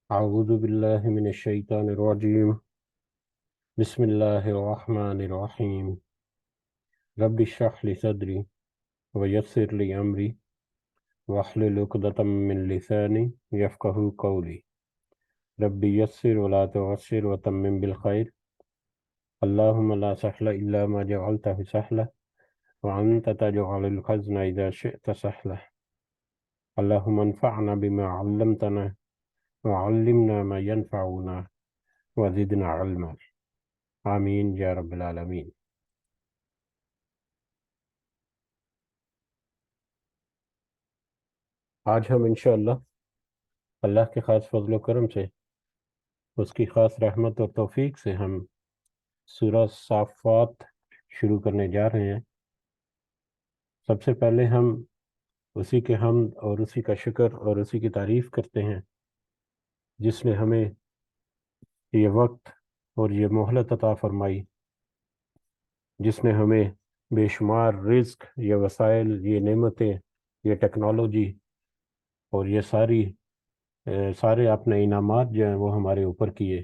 أعوذ بالله من الشيطان الرجيم. بسم الله الرحمن الرحيم. رب اشرح لي صدري ويسر لي أمري واحلل عقدة من لساني يفقهوا قولي. رب يسر ولا تعسر وتمم بالخير. اللهم لا سهل إلا ما جعلته سهلا وأنت تجعل الحزن إذا شئت سهلا. اللهم انفعنا بما علمتنا وعلمنا ما ينفعنا وزدنا علما. آمین یا رب العالمین. آج ہم انشاءاللہ اللہ کے خاص فضل و کرم سے، اس کی خاص رحمت اور توفیق سے ہم سورہ صافات شروع کرنے جا رہے ہیں۔ سب سے پہلے ہم اسی کے حمد اور اسی کا شکر اور اسی کی تعریف کرتے ہیں جس نے ہمیں یہ وقت اور یہ مہلت عطا فرمائی، جس نے ہمیں بے شمار رزق، یہ وسائل، یہ نعمتیں، یہ ٹیکنالوجی اور یہ سارے اپنے انعامات جو ہیں وہ ہمارے اوپر کیے،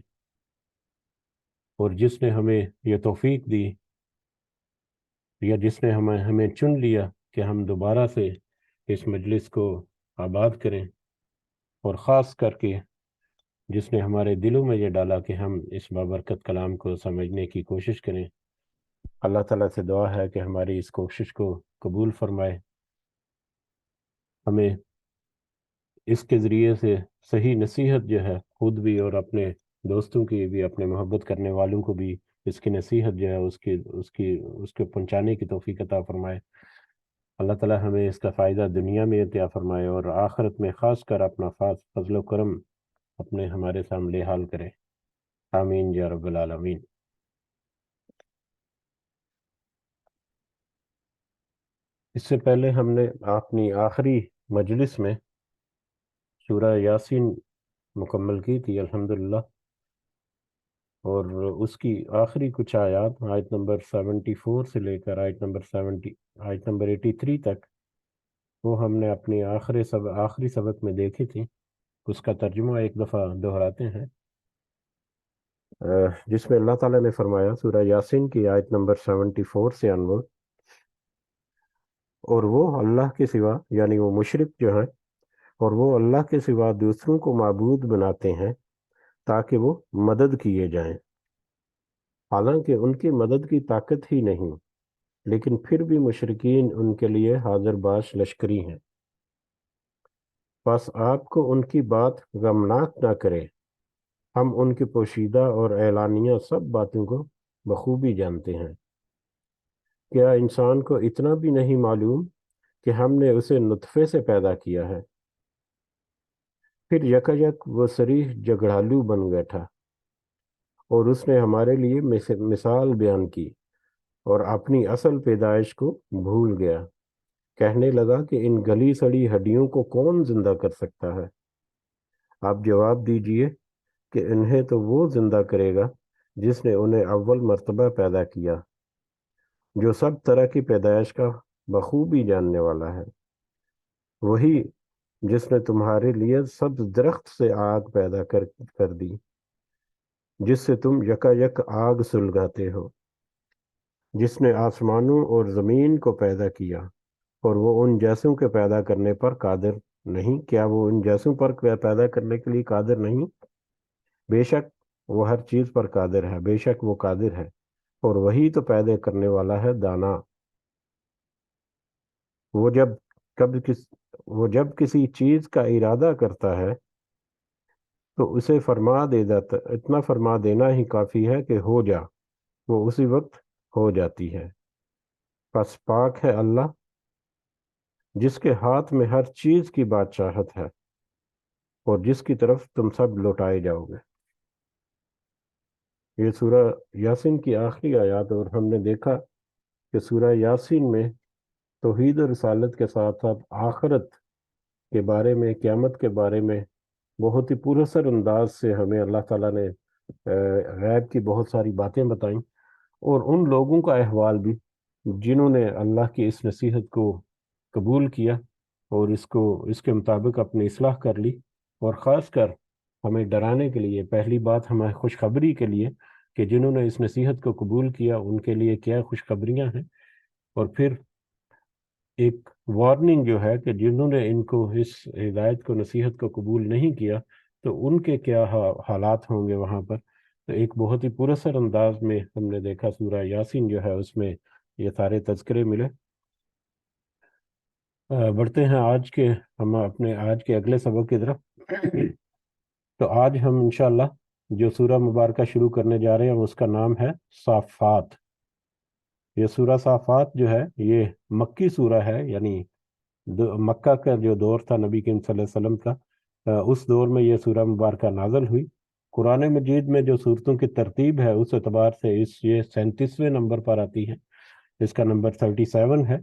اور جس نے ہمیں یہ توفیق دی، یا جس نے ہمیں چن لیا کہ ہم دوبارہ سے اس مجلس کو آباد کریں، اور خاص کر کے جس نے ہمارے دلوں میں یہ ڈالا کہ ہم اس بابرکت کلام کو سمجھنے کی کوشش کریں۔ اللہ تعالیٰ سے دعا ہے کہ ہماری اس کوشش کو قبول فرمائے، ہمیں اس کے ذریعے سے صحیح نصیحت جو ہے خود بھی اور اپنے دوستوں کی بھی، اپنے محبت کرنے والوں کو بھی اس کی نصیحت جو ہے اس کے پہنچانے کی توفیق عطا فرمائے۔ اللہ تعالیٰ ہمیں اس کا فائدہ دنیا میں عطا فرمائے اور آخرت میں خاص کر اپنا خاص فضل و کرم ہمارے سامنے حال کرے۔ آمین یا رب العالمین۔ اس سے پہلے ہم نے اپنی آخری مجلس میں سورہ یاسین مکمل کی تھی الحمدللہ، اور اس کی آخری کچھ آیات، آیت نمبر 74 سے لے کر آیت نمبر 83 تک، وہ ہم نے اپنی آخری سبق میں دیکھی تھی۔ اس کا ترجمہ ایک دفعہ دہراتے ہیں، جس میں اللہ تعالیٰ نے فرمایا سورہ یاسین کی آیت نمبر 74 سے انور، اور وہ اللہ کے سوا، یعنی وہ مشرک جو ہیں، اور وہ اللہ کے سوا دوسروں کو معبود بناتے ہیں تاکہ وہ مدد کیے جائیں، حالانکہ ان کی مدد کی طاقت ہی نہیں، لیکن پھر بھی مشرکین ان کے لیے حاضر باش لشکری ہیں۔ بس آپ کو ان کی بات غمناک نہ کرے، ہم ان کی پوشیدہ اور اعلانیہ سب باتوں کو بخوبی جانتے ہیں۔ کیا انسان کو اتنا بھی نہیں معلوم کہ ہم نے اسے نطفے سے پیدا کیا ہے، پھر یکایک وہ صریح جھگڑالو بن بیٹھا، اور اس نے ہمارے لیے مثال بیان کی اور اپنی اصل پیدائش کو بھول گیا، کہنے لگا کہ ان گلی سڑی ہڈیوں کو کون زندہ کر سکتا ہے؟ آپ جواب دیجئے کہ انہیں تو وہ زندہ کرے گا جس نے انہیں اول مرتبہ پیدا کیا، جو سب طرح کی پیدائش کا بخوبی جاننے والا ہے۔ وہی جس نے تمہارے لیے سبز درخت سے آگ پیدا کر دی جس سے تم یکایک آگ سلگاتے ہو، جس نے آسمانوں اور زمین کو پیدا کیا، اور وہ ان جیسوں کے پیدا کرنے پر قادر نہیں؟ کیا وہ ان جیسوں پر پیدا کرنے کے لیے قادر نہیں؟ بے شک وہ ہر چیز پر قادر ہے، بے شک وہ قادر ہے، اور وہی تو پیدا کرنے والا ہے دانا۔ وہ جب کسی چیز کا ارادہ کرتا ہے تو اسے فرما دے دیتا، اتنا فرما دینا ہی کافی ہے کہ ہو جا، وہ اسی وقت ہو جاتی ہے۔ پس پاک ہے اللہ جس کے ہاتھ میں ہر چیز کی بادشاہت ہے، اور جس کی طرف تم سب لوٹائے جاؤ گے۔ یہ سورہ یاسین کی آخری آیات، اور ہم نے دیکھا کہ سورہ یاسین میں توحید و رسالت کے ساتھ ساتھ آخرت کے بارے میں، قیامت کے بارے میں بہت ہی پراثر انداز سے ہمیں اللہ تعالیٰ نے غیب کی بہت ساری باتیں بتائیں، اور ان لوگوں کا احوال بھی جنہوں نے اللہ کی اس نصیحت کو قبول کیا اور اس کے مطابق اپنی اصلاح کر لی، اور خاص کر ہمیں ڈرانے کے لیے، پہلی بات ہمیں خوشخبری کے لیے کہ جنہوں نے اس نصیحت کو قبول کیا ان کے لیے کیا خوشخبریاں ہیں، اور پھر ایک وارننگ جو ہے کہ جنہوں نے ان کو اس ہدایت کو نصیحت کو قبول نہیں کیا تو ان کے کیا حالات ہوں گے وہاں پر۔ تو ایک بہت ہی پراسر انداز میں ہم نے دیکھا سورہ یاسین جو ہے اس میں یہ سارے تذکرے ملے۔ بڑھتے ہیں ہم اپنے آج کے اگلے سبق کی طرف۔ تو آج ہم انشاءاللہ جو سورہ مبارکہ شروع کرنے جا رہے ہیں اس کا نام ہے صافات۔ یہ سورہ صافات جو ہے یہ مکی سورہ ہے، یعنی مکہ کا جو دور تھا نبی کریم صلی اللہ علیہ وسلم کا، اس دور میں یہ سورہ مبارکہ نازل ہوئی۔ قرآن مجید میں جو صورتوں کی ترتیب ہے اس اعتبار سے یہ 37ویں نمبر پر آتی ہے، اس کا نمبر 37 ہے،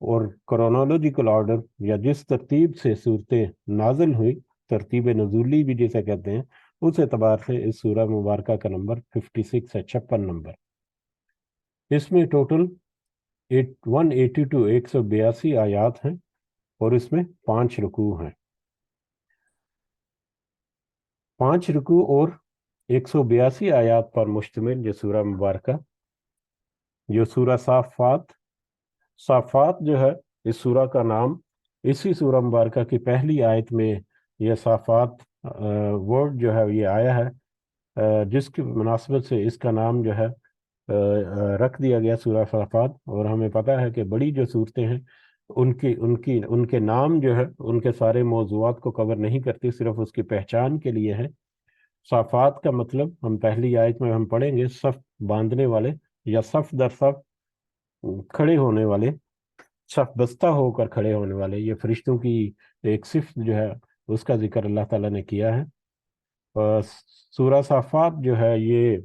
اور کرونالوجیکل آرڈر یا جس ترتیب سے صورتیں نازل ہوئی، ترتیب نزولی بھی جسے کہتے ہیں، اس اعتبار سے اس سورہ مبارکہ کا نمبر 56 ہے، 56 نمبر۔ اس میں ٹوٹل 182 182 آیات ہیں، اور اس میں 5 رکوع ہیں، 5 رکوع اور 182 آیات پر مشتمل یہ سورہ مبارکہ، جو سورہ صافات جو ہے اس سورہ کا نام اسی سورہ مبارکہ کی پہلی آیت میں یہ صافات ورڈ جو ہے یہ آیا ہے، جس کی مناسبت سے اس کا نام جو ہے رکھ دیا گیا سورہ صافات۔ اور ہمیں پتہ ہے کہ بڑی جو صورتیں ہیں ان کے نام جو ہے ان کے سارے موضوعات کو کور نہیں کرتی، صرف اس کی پہچان کے لیے ہے۔ صافات کا مطلب ہم پہلی آیت میں ہم پڑھیں گے، صف باندھنے والے یا صف در صف کھڑے ہونے والے، صف بستہ ہو کر کھڑے ہونے والے، یہ فرشتوں کی ایک صفت جو ہے اس کا ذکر اللہ تعالیٰ نے کیا ہے۔ سورہ صافات جو ہے یہ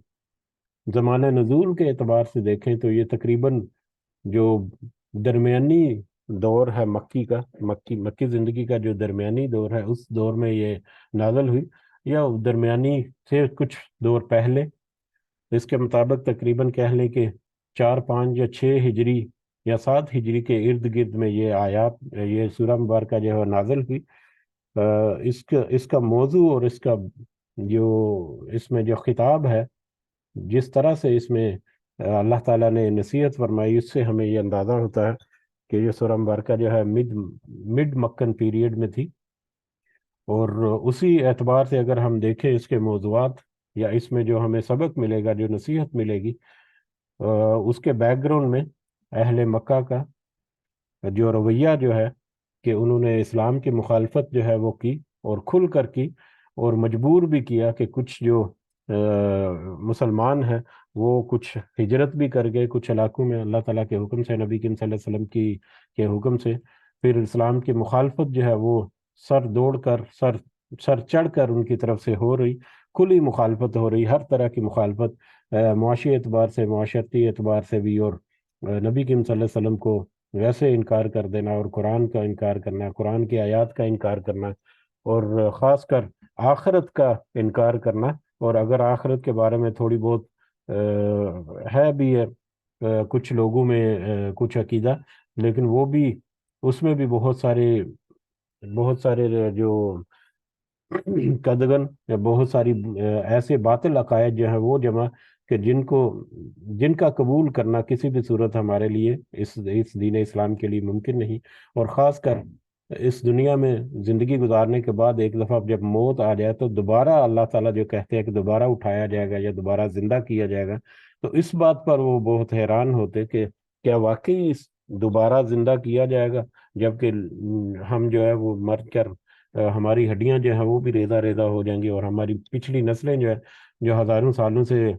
زمانہ نزول کے اعتبار سے دیکھیں تو یہ تقریباً جو درمیانی دور ہے مکی زندگی کا جو درمیانی دور ہے اس دور میں یہ نازل ہوئی، یا درمیانی سے کچھ دور پہلے۔ اس کے مطابق تقریباً کہہ لیں کہ 4 5 یا 6 ہجری یا 7 ہجری کے ارد گرد میں یہ سورہ مبارکہ جو ہے نازل ہوئی۔ اس کا موضوع اور اس میں جو خطاب ہے، جس طرح سے اس میں اللہ تعالیٰ نے نصیحت فرمائی، اس سے ہمیں یہ اندازہ ہوتا ہے کہ یہ سورہ مبارکہ جو ہے مڈ مکن پیریڈ میں تھی۔ اور اسی اعتبار سے اگر ہم دیکھیں اس کے موضوعات یا اس میں جو ہمیں سبق ملے گا، جو نصیحت ملے گی، اس کے بیک گراؤنڈ میں اہل مکہ کا جو رویہ جو ہے کہ انہوں نے اسلام کی مخالفت جو ہے وہ کی، اور کھل کر کی، اور مجبور بھی کیا کہ کچھ جو مسلمان ہیں وہ کچھ ہجرت بھی کر گئے کچھ علاقوں میں اللہ تعالیٰ کے حکم سے، نبی کریم صلی اللہ علیہ وسلم کے حکم سے۔ پھر اسلام کی مخالفت جو ہے وہ سر چڑھ کر ان کی طرف سے ہو رہی، کھلی مخالفت ہو رہی، ہر طرح کی مخالفت، معاشی اعتبار سے، معاشرتی اعتبار سے بھی، اور نبی کریم صلی اللہ علیہ وسلم کو ویسے انکار کر دینا، اور قرآن کا انکار کرنا، قرآن کی آیات کا انکار کرنا، اور خاص کر آخرت کا انکار کرنا۔ اور اگر آخرت کے بارے میں تھوڑی بہت ہے بھی کچھ لوگوں میں کچھ عقیدہ، لیکن وہ بھی اس میں بھی بہت سارے جو قدغن یا بہت ساری ایسے باطل عقائد جو ہیں وہ جمع، کہ جن کا قبول کرنا کسی بھی صورت ہمارے لیے اس دین اسلام کے لیے ممکن نہیں۔ اور خاص کر اس دنیا میں زندگی گزارنے کے بعد ایک دفعہ جب موت آ جائے تو دوبارہ اللہ تعالیٰ جو کہتے ہیں کہ دوبارہ اٹھایا جائے گا یا دوبارہ زندہ کیا جائے گا، تو اس بات پر وہ بہت حیران ہوتے کہ کیا واقعی دوبارہ زندہ کیا جائے گا، جبکہ ہم جو ہے وہ مر کر ہماری ہڈیاں جو ہیں وہ بھی ریزہ ریزہ ہو جائیں گی، اور ہماری پچھلی نسلیں جو ہزاروں سالوں سے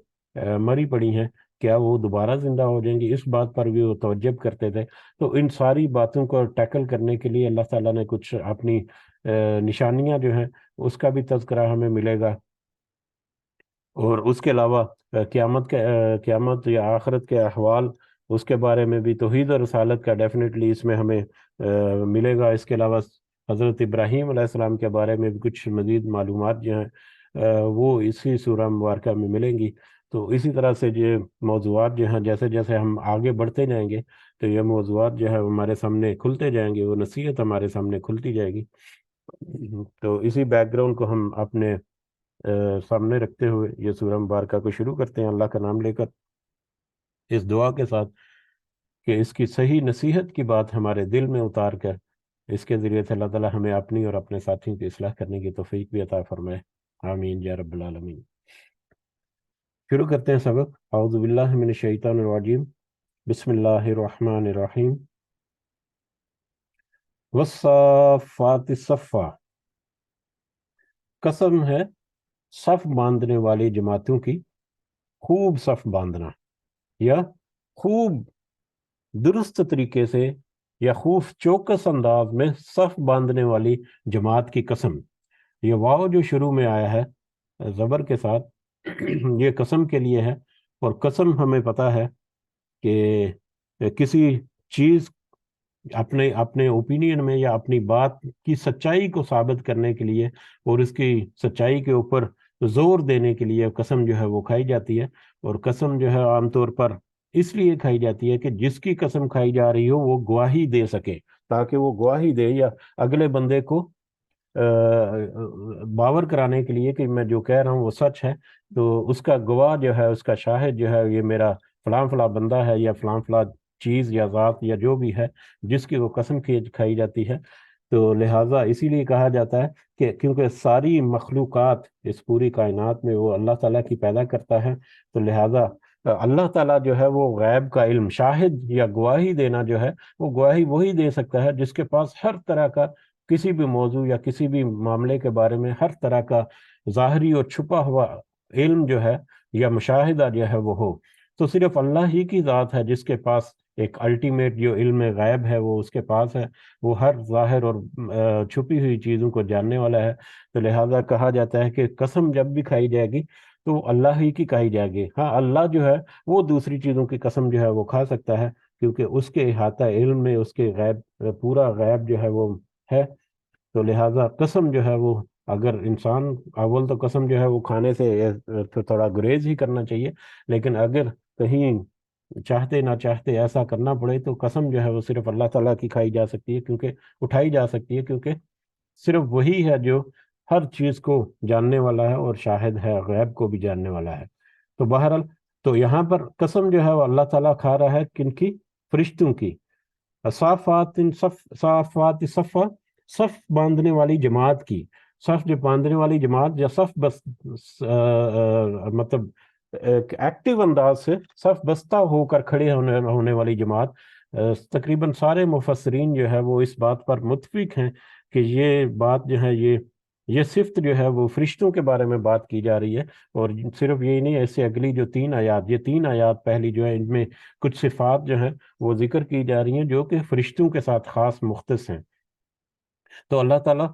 مری پڑی ہیں، کیا وہ دوبارہ زندہ ہو جائیں گی؟ اس بات پر بھی وہ توجہ کرتے تھے۔ تو ان ساری باتوں کو ٹیکل کرنے کے لیے اللہ تعالیٰ نے کچھ اپنی نشانیاں جو ہیں اس کا بھی تذکرہ ہمیں ملے گا، اور اس کے علاوہ قیامت یا آخرت کے احوال، اس کے بارے میں بھی توحید اور رسالت کا ڈیفینیٹلی اس میں ہمیں ملے گا۔ اس کے علاوہ حضرت ابراہیم علیہ السلام کے بارے میں بھی کچھ مزید معلومات جو ہیں وہ اسی سورہ مبارکہ میں ملیں گی۔ تو اسی طرح سے یہ موضوعات جو ہیں جیسے جیسے ہم آگے بڑھتے جائیں گے تو یہ موضوعات جو ہے ہمارے سامنے کھلتے جائیں گے، وہ نصیحت ہمارے سامنے کھلتی جائے گی۔ تو اسی بیک گراؤنڈ کو ہم اپنے سامنے رکھتے ہوئے یہ سورہ مبارکہ کو شروع کرتے ہیں اللہ کا نام لے کر، اس دعا کے ساتھ کہ اس کی صحیح نصیحت کی بات ہمارے دل میں اتار کر اس کے ذریعے سے اللہ تعالیٰ ہمیں اپنی اور اپنے ساتھیوں کی اصلاح کرنے کی توفیق بھی عطا فرمائے، آمین یا رب العالمین۔ شروع کرتے ہیں سبق۔ اعوذ باللہ من الشیطان الرجیم، بسم اللہ الرحمن الرحیم۔ والصافات صفا، قسم ہے صف باندھنے والی جماعتوں کی، خوب صف باندھنا یا خوب درست طریقے سے یا خوب چوکس انداز میں صف باندھنے والی جماعت کی قسم۔ یہ واو جو شروع میں آیا ہے زبر کے ساتھ، یہ قسم کے لیے ہے، اور قسم ہمیں پتہ ہے کہ کسی چیز اپنے اوپینین میں یا اپنی بات کی سچائی کو ثابت کرنے کے لیے اور اس کی سچائی کے اوپر زور دینے کے لیے قسم جو ہے وہ کھائی جاتی ہے۔ اور قسم جو ہے عام طور پر اس لیے کھائی جاتی ہے کہ جس کی قسم کھائی جا رہی ہو وہ گواہی دے سکے، تاکہ وہ گواہی دے یا اگلے بندے کو باور کرانے کے لیے کہ میں جو کہہ رہا ہوں وہ سچ ہے، تو اس کا گواہ جو ہے، اس کا شاہد جو ہے، یہ میرا فلاں فلاں بندہ ہے یا فلاں فلاں چیز یا ذات یا جو بھی ہے جس کی وہ قسم کھائی جاتی ہے۔ تو لہٰذا اسی لیے کہا جاتا ہے کہ کیونکہ ساری مخلوقات اس پوری کائنات میں وہ اللہ تعالیٰ کی پیدا کرتا ہے، تو لہٰذا اللہ تعالیٰ جو ہے وہ غیب کا علم، شاہد یا گواہی دینا جو ہے، وہ گواہی وہی دے سکتا ہے جس کے پاس ہر طرح کا کسی بھی موضوع یا کسی بھی معاملے کے بارے میں ہر طرح کا ظاہری اور چھپا ہوا علم جو ہے یا مشاہدہ جو ہے وہ ہو۔ تو صرف اللہ ہی کی ذات ہے جس کے پاس ایک الٹیمیٹ جو علم غیب ہے وہ اس کے پاس ہے، وہ ہر ظاہر اور چھپی ہوئی چیزوں کو جاننے والا ہے۔ تو لہٰذا کہا جاتا ہے کہ قسم جب بھی کھائی جائے گی تو اللہ ہی کی کھائی جائے گی۔ ہاں، اللہ جو ہے وہ دوسری چیزوں کی قسم جو ہے وہ کھا سکتا ہے، کیونکہ اس کے احاطہ علم میں اس کے غیب، پورا غیب جو ہے وہ ہے۔ تو لہٰذا قسم جو ہے وہ، اگر انسان اول تو قسم جو ہے وہ کھانے سے تو تھوڑا گریز ہی کرنا چاہیے، لیکن اگر کہیں چاہتے نہ چاہتے ایسا کرنا پڑے تو قسم جو ہے وہ صرف اللہ تعالیٰ کی کھائی جا سکتی ہے، کیونکہ اٹھائی جا سکتی ہے، کیونکہ صرف وہی ہے جو ہر چیز کو جاننے والا ہے اور شاہد ہے، غیب کو بھی جاننے والا ہے۔ تو بہرحال تو یہاں پر قسم جو ہے وہ اللہ تعالیٰ کھا رہا ہے کن کی؟ فرشتوں کی۔ صافات صفا، صف باندھنے والی جماعت کی۔ صف جو باندھنے والی جماعت یا صف بس مطلب ایکٹیو انداز سے صف بستہ ہو کر کھڑے ہونے والی جماعت۔ تقریباً سارے مفسرین جو ہے وہ اس بات پر متفق ہیں کہ یہ بات جو ہے یہ صفت جو ہے وہ فرشتوں کے بارے میں بات کی جا رہی ہے۔ اور صرف یہی نہیں، ایسے اگلی جو یہ تین آیات پہلی جو ہے، ان میں کچھ صفات جو ہیں وہ ذکر کی جا رہی ہیں جو کہ فرشتوں کے ساتھ خاص مختص ہیں۔ تو اللہ تعالیٰ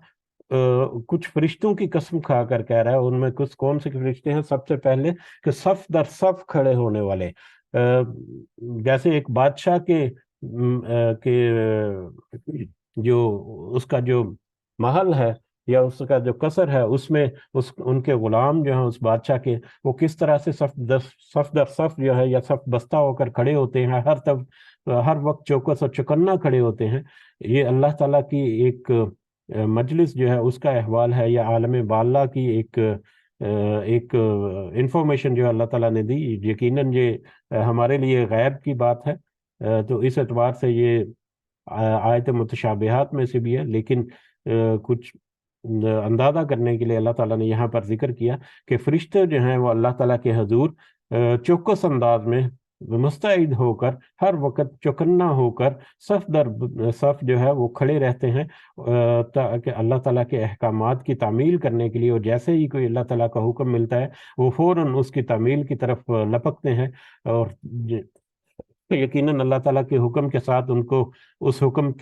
کچھ فرشتوں کی قسم کھا کر کہہ رہا ہے، ان میں کچھ کون سے فرشتے ہیں؟ سب سے پہلے کہ صف در صف کھڑے ہونے والے، جیسے ایک بادشاہ کے جو اس کا جو محل ہے یا اس کا جو قصر ہے، اس میں ان کے غلام جو ہیں اس بادشاہ کے، وہ کس طرح سے صف در صف جو ہے یا صف بستہ ہو کر کھڑے ہوتے ہیں، ہر وقت چوکس اور چوکنا کھڑے ہوتے ہیں۔ یہ اللہ تعالیٰ کی ایک مجلس جو ہے اس کا احوال ہے، یا عالم بالا کی ایک انفارمیشن جو اللہ تعالیٰ نے دی۔ یقیناً یہ ہمارے لیے غیب کی بات ہے، تو اس اعتبار سے یہ آیت متشابہات میں سے بھی ہے، لیکن کچھ اندازہ کرنے کے لیے اللہ تعالیٰ نے یہاں پر ذکر کیا کہ فرشتے جو ہیں وہ اللہ تعالیٰ کے حضور چوکس انداز میں مستعد ہو کر، ہر وقت چوکنا ہو کر صف در صف جو ہے وہ کھڑے رہتے ہیں، تاکہ اللہ تعالیٰ کے احکامات کی تعمیل کرنے کے لیے، اور جیسے ہی کوئی اللہ تعالیٰ کا حکم ملتا ہے وہ فوراً اس کی تعمیل کی طرف لپکتے ہیں، اور یقیناً اللہ تعالیٰ کے حکم کے ساتھ ان کو اس حکم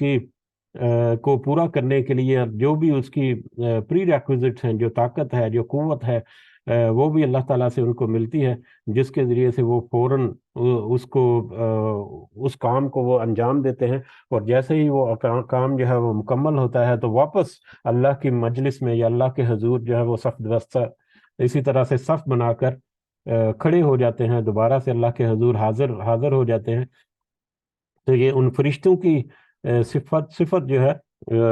کو پورا کرنے کے لیے جو بھی اس کی پری ریکوزٹس ہیں، جو طاقت ہے، جو قوت ہے، وہ بھی اللہ تعالیٰ سے ان کو ملتی ہے، جس کے ذریعے سے وہ فوراً اس کام کو وہ انجام دیتے ہیں، اور جیسے ہی وہ کام جو ہے وہ مکمل ہوتا ہے تو واپس اللہ کی مجلس میں یا اللہ کے حضور جو ہے وہ صف بستہ اسی طرح سے صف بنا کر کھڑے ہو جاتے ہیں، دوبارہ سے اللہ کے حضور حاضر ہو جاتے ہیں۔ تو یہ ان فرشتوں کی صفت جو ہے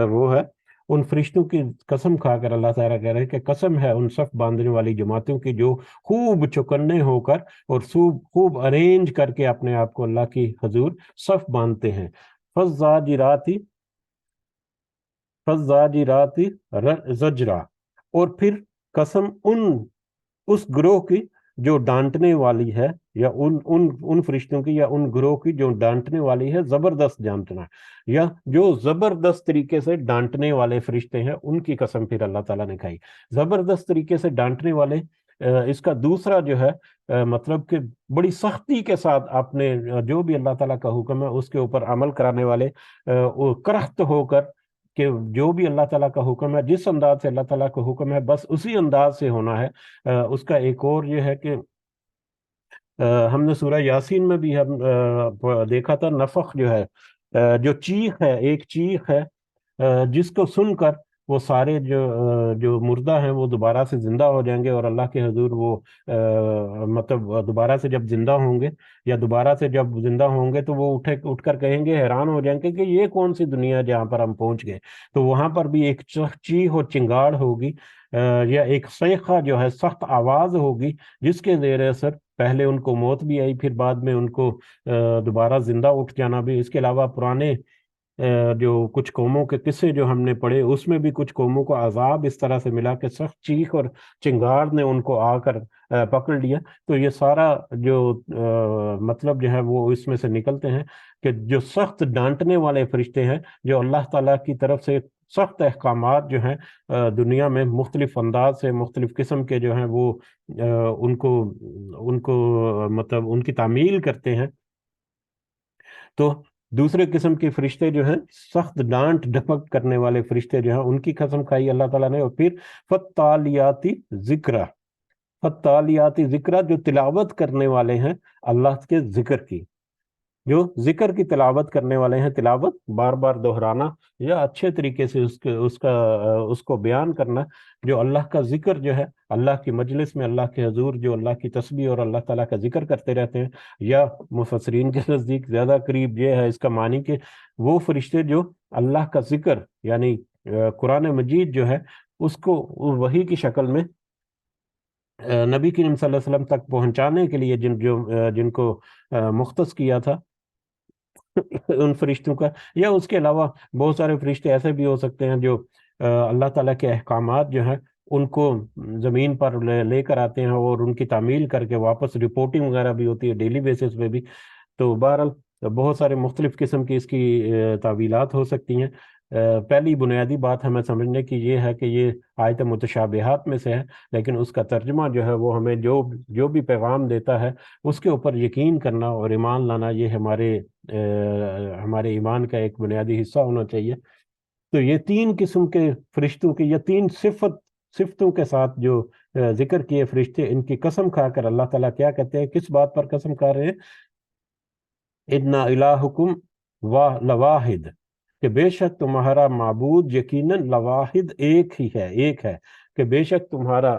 وہ ہے۔ ان فرشتوں کی قسم کھا کر اللہ تعالیٰ کہہ رہے ہیں کہ قسم ہے ان صف باندھنے والی جماعتوں کی جو خوب چوکنے ہو کر اور خوب ارینج کر کے اپنے آپ کو اللہ کی حضور صف باندھتے ہیں. فَالزَّاجِرَاتِ فَالزَّاجِرَاتِ زَجْرًا، اور پھر قسم اس گروہ کی جو ڈانٹنے والی ہے، یا ان فرشتوں کی یا ان گروہ کی جو ڈانٹنے والی ہے زبردست ڈانٹنا، یا جو زبردست طریقے سے ڈانٹنے والے فرشتے ہیں ان کی قسم پھر اللہ تعالیٰ نے کھائی. زبردست طریقے سے ڈانٹنے والے، اس کا دوسرا جو ہے مطلب کہ بڑی سختی کے ساتھ آپ نے جو بھی اللہ تعالیٰ کا حکم ہے اس کے اوپر عمل کرانے والے، کرخت ہو کر کہ جو بھی اللہ تعالیٰ کا حکم ہے، جس انداز سے اللہ تعالیٰ کا حکم ہے بس اسی انداز سے ہونا ہے. اس کا ایک اور یہ ہے کہ ہم نے سورہ یاسین میں بھی ہم دیکھا تھا، نفخ جو ہے، جو چیخ ہے، ایک چیخ ہے جس کو سن کر وہ سارے جو مردہ ہیں وہ دوبارہ سے زندہ ہو جائیں گے، اور اللہ کے حضور وہ مطلب دوبارہ سے جب زندہ ہوں گے، یا دوبارہ سے جب زندہ ہوں گے تو وہ اٹھ کر کہیں گے، حیران ہو جائیں گے کہ یہ کون سی دنیا ہے جہاں پر ہم پہنچ گئے. تو وہاں پر بھی ایک چیخ اور چنگاڑ ہوگی، یا ایک صیقہ جو ہے، سخت آواز ہوگی، جس کے زیر اثر پہلے ان کو موت بھی آئی، پھر بعد میں ان کو دوبارہ زندہ اٹھ جانا بھی. اس کے علاوہ پرانے جو کچھ قوموں کے قصے جو ہم نے پڑھے، اس میں بھی کچھ قوموں کو عذاب اس طرح سے ملا کہ سخت چیخ اور چنگاڑ نے ان کو آ کر پکڑ لیا. تو یہ سارا جو مطلب جو ہے وہ اس میں سے نکلتے ہیں کہ جو سخت ڈانٹنے والے فرشتے ہیں، جو اللہ تعالیٰ کی طرف سے سخت احکامات جو ہیں دنیا میں مختلف انداز سے مختلف قسم کے جو ہیں وہ ان کو مطلب ان کی تعمیل کرتے ہیں. تو دوسرے قسم کے فرشتے جو ہیں، سخت ڈانٹ ڈپٹ کرنے والے فرشتے جو ہیں، ان کی قسم کھائی اللہ تعالیٰ نے. اور پھر فَالتَّالِيَاتِ ذِکْرًا، فَالتَّالِيَاتِ ذِکْرًا، جو تلاوت کرنے والے ہیں اللہ کے ذکر کی، جو ذکر کی تلاوت کرنے والے ہیں. تلاوت بار بار دہرانا یا اچھے طریقے سے اس کو بیان کرنا. جو اللہ کا ذکر جو ہے، اللہ کی مجلس میں اللہ کے حضور جو اللہ کی تسبیح اور اللہ تعالیٰ کا ذکر کرتے رہتے ہیں، یا مفسرین کے نزدیک زیادہ قریب یہ ہے اس کا معنی کہ وہ فرشتے جو اللہ کا ذکر یعنی قرآن مجید جو ہے اس کو وحی کی شکل میں نبی کریم صلی اللہ علیہ وسلم تک پہنچانے کے لیے جن کو مختص کیا تھا ان فرشتوں کا، یا اس کے علاوہ بہت سارے فرشتے ایسے بھی ہو سکتے ہیں جو اللہ تعالیٰ کے احکامات جو ہیں ان کو زمین پر لے کر آتے ہیں، اور ان کی تعمیل کر کے واپس رپورٹنگ وغیرہ بھی ہوتی ہے ڈیلی بیسس پہ بھی. تو بہرحال بہت سارے مختلف قسم کی اس کی تعویلات ہو سکتی ہیں. پہلی بنیادی بات ہمیں سمجھنے کی یہ ہے کہ یہ آیت متشابہات میں سے ہے، لیکن اس کا ترجمہ جو ہے وہ ہمیں جو بھی پیغام دیتا ہے اس کے اوپر یقین کرنا اور ایمان لانا، یہ ہمارے ایمان کا ایک بنیادی حصہ ہونا چاہیے. تو یہ تین قسم کے فرشتوں کی یا تین صفتوں کے ساتھ جو ذکر کیے فرشتے، ان کی قسم کھا کر اللہ تعالیٰ کیا کہتے ہیں، کس بات پر قسم کھا رہے ہیں؟ اِنَّ إِلَٰهُكُمْ لَوَاحِدٌ، کہ بے شک تمہارا معبود یقیناً لواحد ایک ہی ہے، ایک ہے. کہ بے شک تمہارا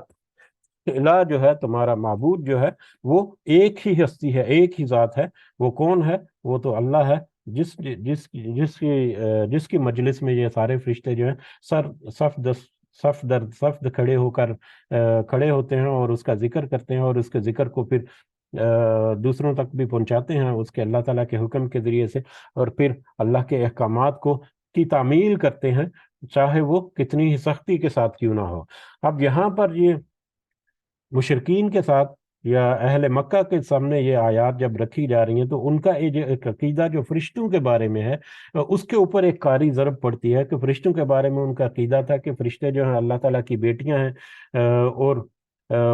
الہ جو ہے، تمہارا معبود جو ہے وہ ایک ہی ہستی ہے، ایک ہی ذات ہے. وہ کون ہے؟ وہ تو اللہ ہے، جس کی مجلس میں یہ سارے فرشتے جو ہیں صف در صف کھڑے ہو کر کھڑے ہوتے ہیں اور اس کا ذکر کرتے ہیں، اور اس کے ذکر کو پھر دوسروں تک بھی پہنچاتے ہیں اس کے اللہ تعالیٰ کے حکم کے ذریعے سے، اور پھر اللہ کے احکامات کی تعمیل کرتے ہیں، چاہے وہ کتنی ہی سختی کے ساتھ کیوں نہ ہو. اب یہاں پر یہ مشرکین کے ساتھ یا اہل مکہ کے سامنے یہ آیات جب رکھی جا رہی ہیں تو ان کا ایک عقیدہ جو فرشتوں کے بارے میں ہے اس کے اوپر ایک قاری ضرب پڑتی ہے کہ فرشتوں کے بارے میں ان کا عقیدہ تھا کہ فرشتے جو ہیں اللہ تعالیٰ کی بیٹیاں ہیں، اور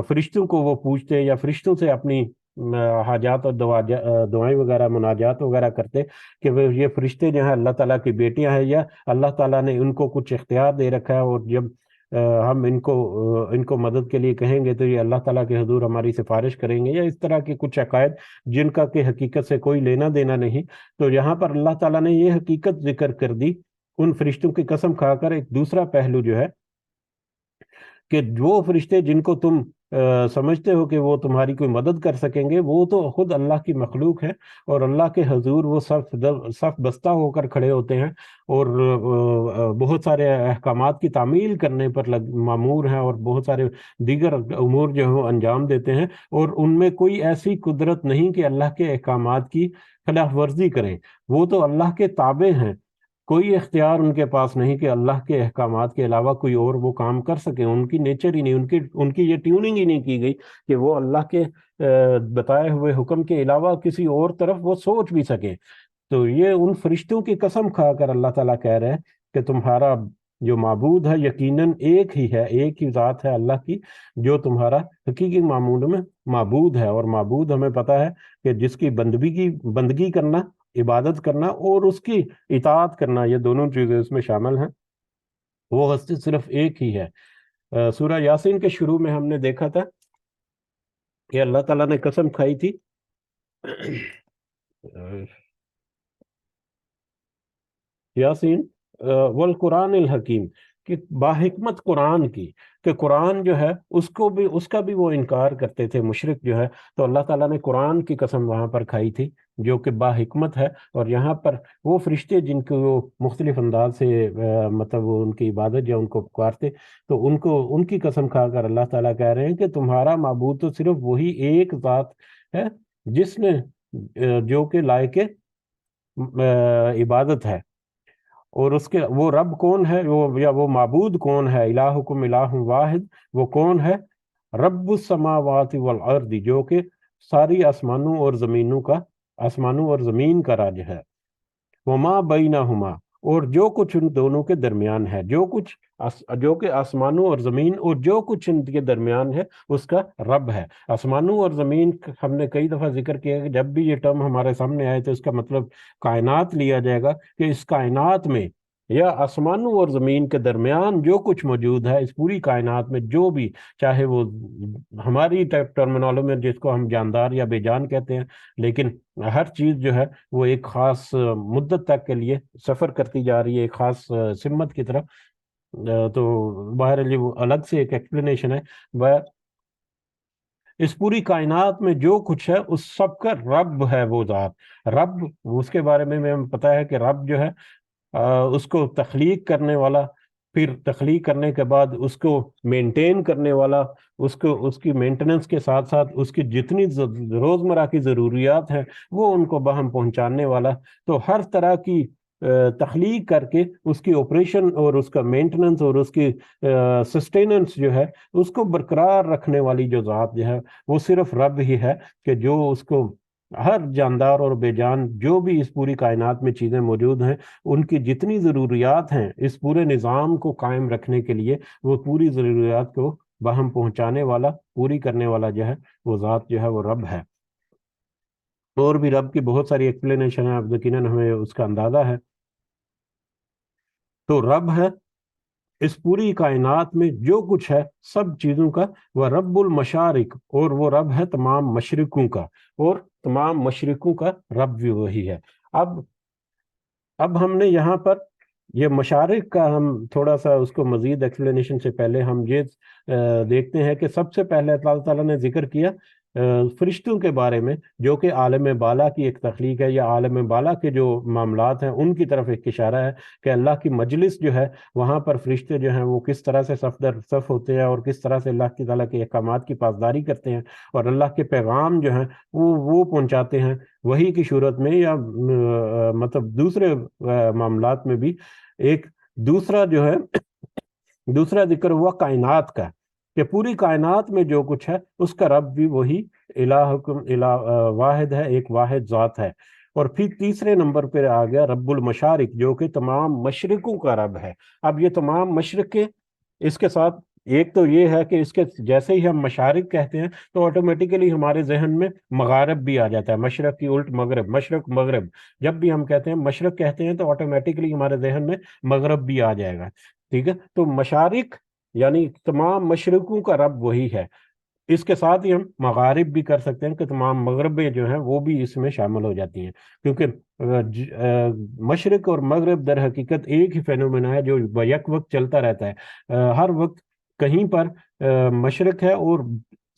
فرشتوں کو وہ پوچھتے یا فرشتوں سے اپنی حاجات اور دعائیں وغیرہ مناجات وغیرہ کرتے کہ یہ فرشتے جو ہیں اللہ تعالیٰ کی بیٹیاں ہیں، یا اللہ تعالیٰ نے ان کو کچھ اختیار دے رکھا ہے، اور جب ہم ان کو مدد کے لیے کہیں گے تو یہ اللہ تعالیٰ کے حضور ہماری سفارش کریں گے، یا اس طرح کے کچھ عقائد جن کا کہ حقیقت سے کوئی لینا دینا نہیں. تو یہاں پر اللہ تعالیٰ نے یہ حقیقت ذکر کر دی ان فرشتوں کی قسم کھا کر. ایک دوسرا پہلو جو ہے کہ وہ فرشتے جن کو تم سمجھتے ہو کہ وہ تمہاری کوئی مدد کر سکیں گے، وہ تو خود اللہ کی مخلوق ہے، اور اللہ کے حضور وہ صف بستہ ہو کر کھڑے ہوتے ہیں، اور بہت سارے احکامات کی تعمیل کرنے پر مامور ہیں، اور بہت سارے دیگر امور جو ہیں وہ انجام دیتے ہیں، اور ان میں کوئی ایسی قدرت نہیں کہ اللہ کے احکامات کی خلاف ورزی کریں۔ وہ تو اللہ کے تابع ہیں، کوئی اختیار ان کے پاس نہیں کہ اللہ کے احکامات کے علاوہ کوئی اور وہ کام کر سکیں، ان کی نیچر ہی نہیں، ان کی یہ ٹیوننگ ہی نہیں کی گئی کہ وہ اللہ کے بتائے ہوئے حکم کے علاوہ کسی اور طرف وہ سوچ بھی سکیں۔ تو یہ ان فرشتوں کی قسم کھا کر اللہ تعالیٰ کہہ رہے ہیں کہ تمہارا جو معبود ہے یقیناً ایک ہی ہے، ایک ہی ذات ہے اللہ کی، جو تمہارا حقیقی معمول میں معبود ہے۔ اور معبود ہمیں پتا ہے کہ جس کی بندگی کرنا، عبادت کرنا اور اس کی اطاعت کرنا، یہ دونوں چیزیں اس میں شامل ہیں، وہ ہستی صرف ایک ہی ہے۔ سورہ یاسین کے شروع میں ہم نے دیکھا تھا کہ اللہ تعالیٰ نے قسم کھائی تھی یاسین والقرآن الحکیم، کہ باحکمت قرآن کی، کہ قرآن جو ہے اس کا بھی وہ انکار کرتے تھے مشرک جو ہے، تو اللہ تعالیٰ نے قرآن کی قسم وہاں پر کھائی تھی جو کہ باحکمت ہے۔ اور یہاں پر وہ فرشتے جن کو وہ مختلف انداز سے مطلب وہ ان کی عبادت یا ان کو پکارتے، تو ان کی قسم کھا کر اللہ تعالیٰ کہہ رہے ہیں کہ تمہارا معبود تو صرف وہی ایک ذات ہے جس نے جو کہ لائق عبادت ہے۔ اور اس کے وہ رب کون ہے، یا وہ معبود کون ہے، الہکم الہ واحد، وہ کون ہے؟ رب السماوات والارض، جو کہ ساری آسمانوں اور زمین کا راج ہے، وما بینہما، اور جو کچھ ان دونوں کے درمیان ہے، جو کہ آسمانوں اور زمین اور جو کچھ ان کے درمیان ہے اس کا رب ہے۔ آسمانوں اور زمین ہم نے کئی دفعہ ذکر کیا کہ جب بھی یہ ٹرم ہمارے سامنے آئے تو اس کا مطلب کائنات لیا جائے گا، کہ اس کائنات میں یا آسمانوں اور زمین کے درمیان جو کچھ موجود ہے، اس پوری کائنات میں جو بھی، چاہے وہ ہماری ٹرمینالوجی میں جس کو ہم جاندار یا بے جان کہتے ہیں، لیکن ہر چیز جو ہے وہ ایک خاص مدت تک کے لیے سفر کرتی جا رہی ہے ایک خاص سمت کی طرف۔ تو بہرحال یہ وہ الگ سے ایک ایکسپلینیشن ہے۔ اس پوری کائنات میں جو کچھ ہے اس سب کا رب ہے وہ ذات۔ رب، اس کے بارے میں ہمیں پتا ہے کہ رب جو ہے اس کو تخلیق کرنے والا، پھر تخلیق کرنے کے بعد اس کو مینٹین کرنے والا، اس کی مینٹننس کے ساتھ ساتھ اس کی جتنی روزمرہ کی ضروریات ہیں وہ ان کو باہم پہنچانے والا۔ تو ہر طرح کی تخلیق کر کے اس کی آپریشن اور اس کا مینٹننس اور اس کی سسٹیننس جو ہے اس کو برقرار رکھنے والی جو ذات جو ہے وہ صرف رب ہی ہے، کہ جو اس کو ہر جاندار اور بے جان جو بھی اس پوری کائنات میں چیزیں موجود ہیں، ان کی جتنی ضروریات ہیں اس پورے نظام کو قائم رکھنے کے لیے، وہ پوری ضروریات کو باہم پہنچانے والا، پوری کرنے والا جو ہے وہ ذات جو ہے وہ رب ہے۔ اور بھی رب کی بہت ساری ایکسپلینیشن ہے، اب یقیناً ہمیں اس کا اندازہ ہے۔ تو رب ہے اس پوری کائنات میں جو کچھ ہے سب چیزوں کا، وہ رب المشارق، اور وہ رب ہے تمام مشرقوں کا، اور تمام مشرقوں کا رب بھی وہی ہے۔ اب ہم نے یہاں پر یہ مشارق کا ہم تھوڑا سا اس کو مزید ایکسپلینیشن سے پہلے ہم یہ دیکھتے ہیں کہ سب سے پہلے اللہ تعالیٰ نے ذکر کیا فرشتوں کے بارے میں، جو کہ عالم بالا کی ایک تخلیق ہے، یا عالم بالا کے جو معاملات ہیں ان کی طرف ایک اشارہ ہے، کہ اللہ کی مجلس جو ہے وہاں پر فرشتے جو ہیں وہ کس طرح سے صف در صف ہوتے ہیں، اور کس طرح سے اللہ کی تعالیٰ کے احکامات کی پاسداری کرتے ہیں، اور اللہ کے پیغام جو ہیں وہ پہنچاتے ہیں وحی کی صورت میں، یا مطلب دوسرے معاملات میں بھی۔ ایک دوسرا جو ہے دوسرا ذکر ہوا کائنات کا، کہ پوری کائنات میں جو کچھ ہے اس کا رب بھی وہی الہ واحد ہے، ایک واحد ذات ہے۔ اور پھر تیسرے نمبر پہ آ گیا رب المشارق، جو کہ تمام مشرقوں کا رب ہے۔ اب یہ تمام مشرق کے اس کے ساتھ ایک تو یہ ہے کہ اس کے جیسے ہی ہم مشارق کہتے ہیں تو آٹومیٹیکلی ہمارے ذہن میں مغارب بھی آ جاتا ہے، مشرق کی الٹ مغرب، مشرق مغرب، جب بھی ہم کہتے ہیں مشرق کہتے ہیں تو آٹومیٹیکلی ہمارے ذہن میں مغرب بھی آ جائے گا، ٹھیک ہے؟ تو مشارق یعنی تمام مشرقوں کا رب وہی ہے۔ اس کے ساتھ ہی ہم مغارب بھی کر سکتے ہیں کہ تمام مغربیں جو ہیں وہ بھی اس میں شامل ہو جاتی ہیں، کیونکہ مشرق اور مغرب در حقیقت ایک ہی فینومینا ہے جو یک وقت چلتا رہتا ہے۔ ہر وقت کہیں پر مشرق ہے اور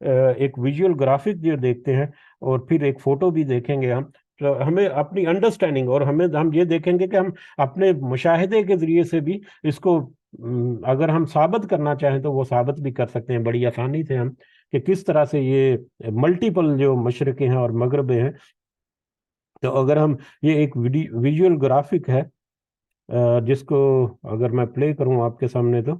ایک ویژول گرافک جو دیکھتے ہیں اور پھر ایک فوٹو بھی دیکھیں گے ہم، تو ہمیں اپنی انڈرسٹینڈنگ، اور ہم یہ دیکھیں گے کہ ہم اپنے مشاہدے کے ذریعے سے بھی اس کو اگر ہم ثابت کرنا چاہیں تو وہ ثابت بھی کر سکتے ہیں بڑی آسانی سے ہم، کہ کس طرح سے یہ ملٹیپل جو مشرقیں ہیں اور مغربیں ہیں. تو اگر ہم یہ ایک ویژول گرافک ہے جس کو اگر میں پلے کروں آپ کے سامنے تو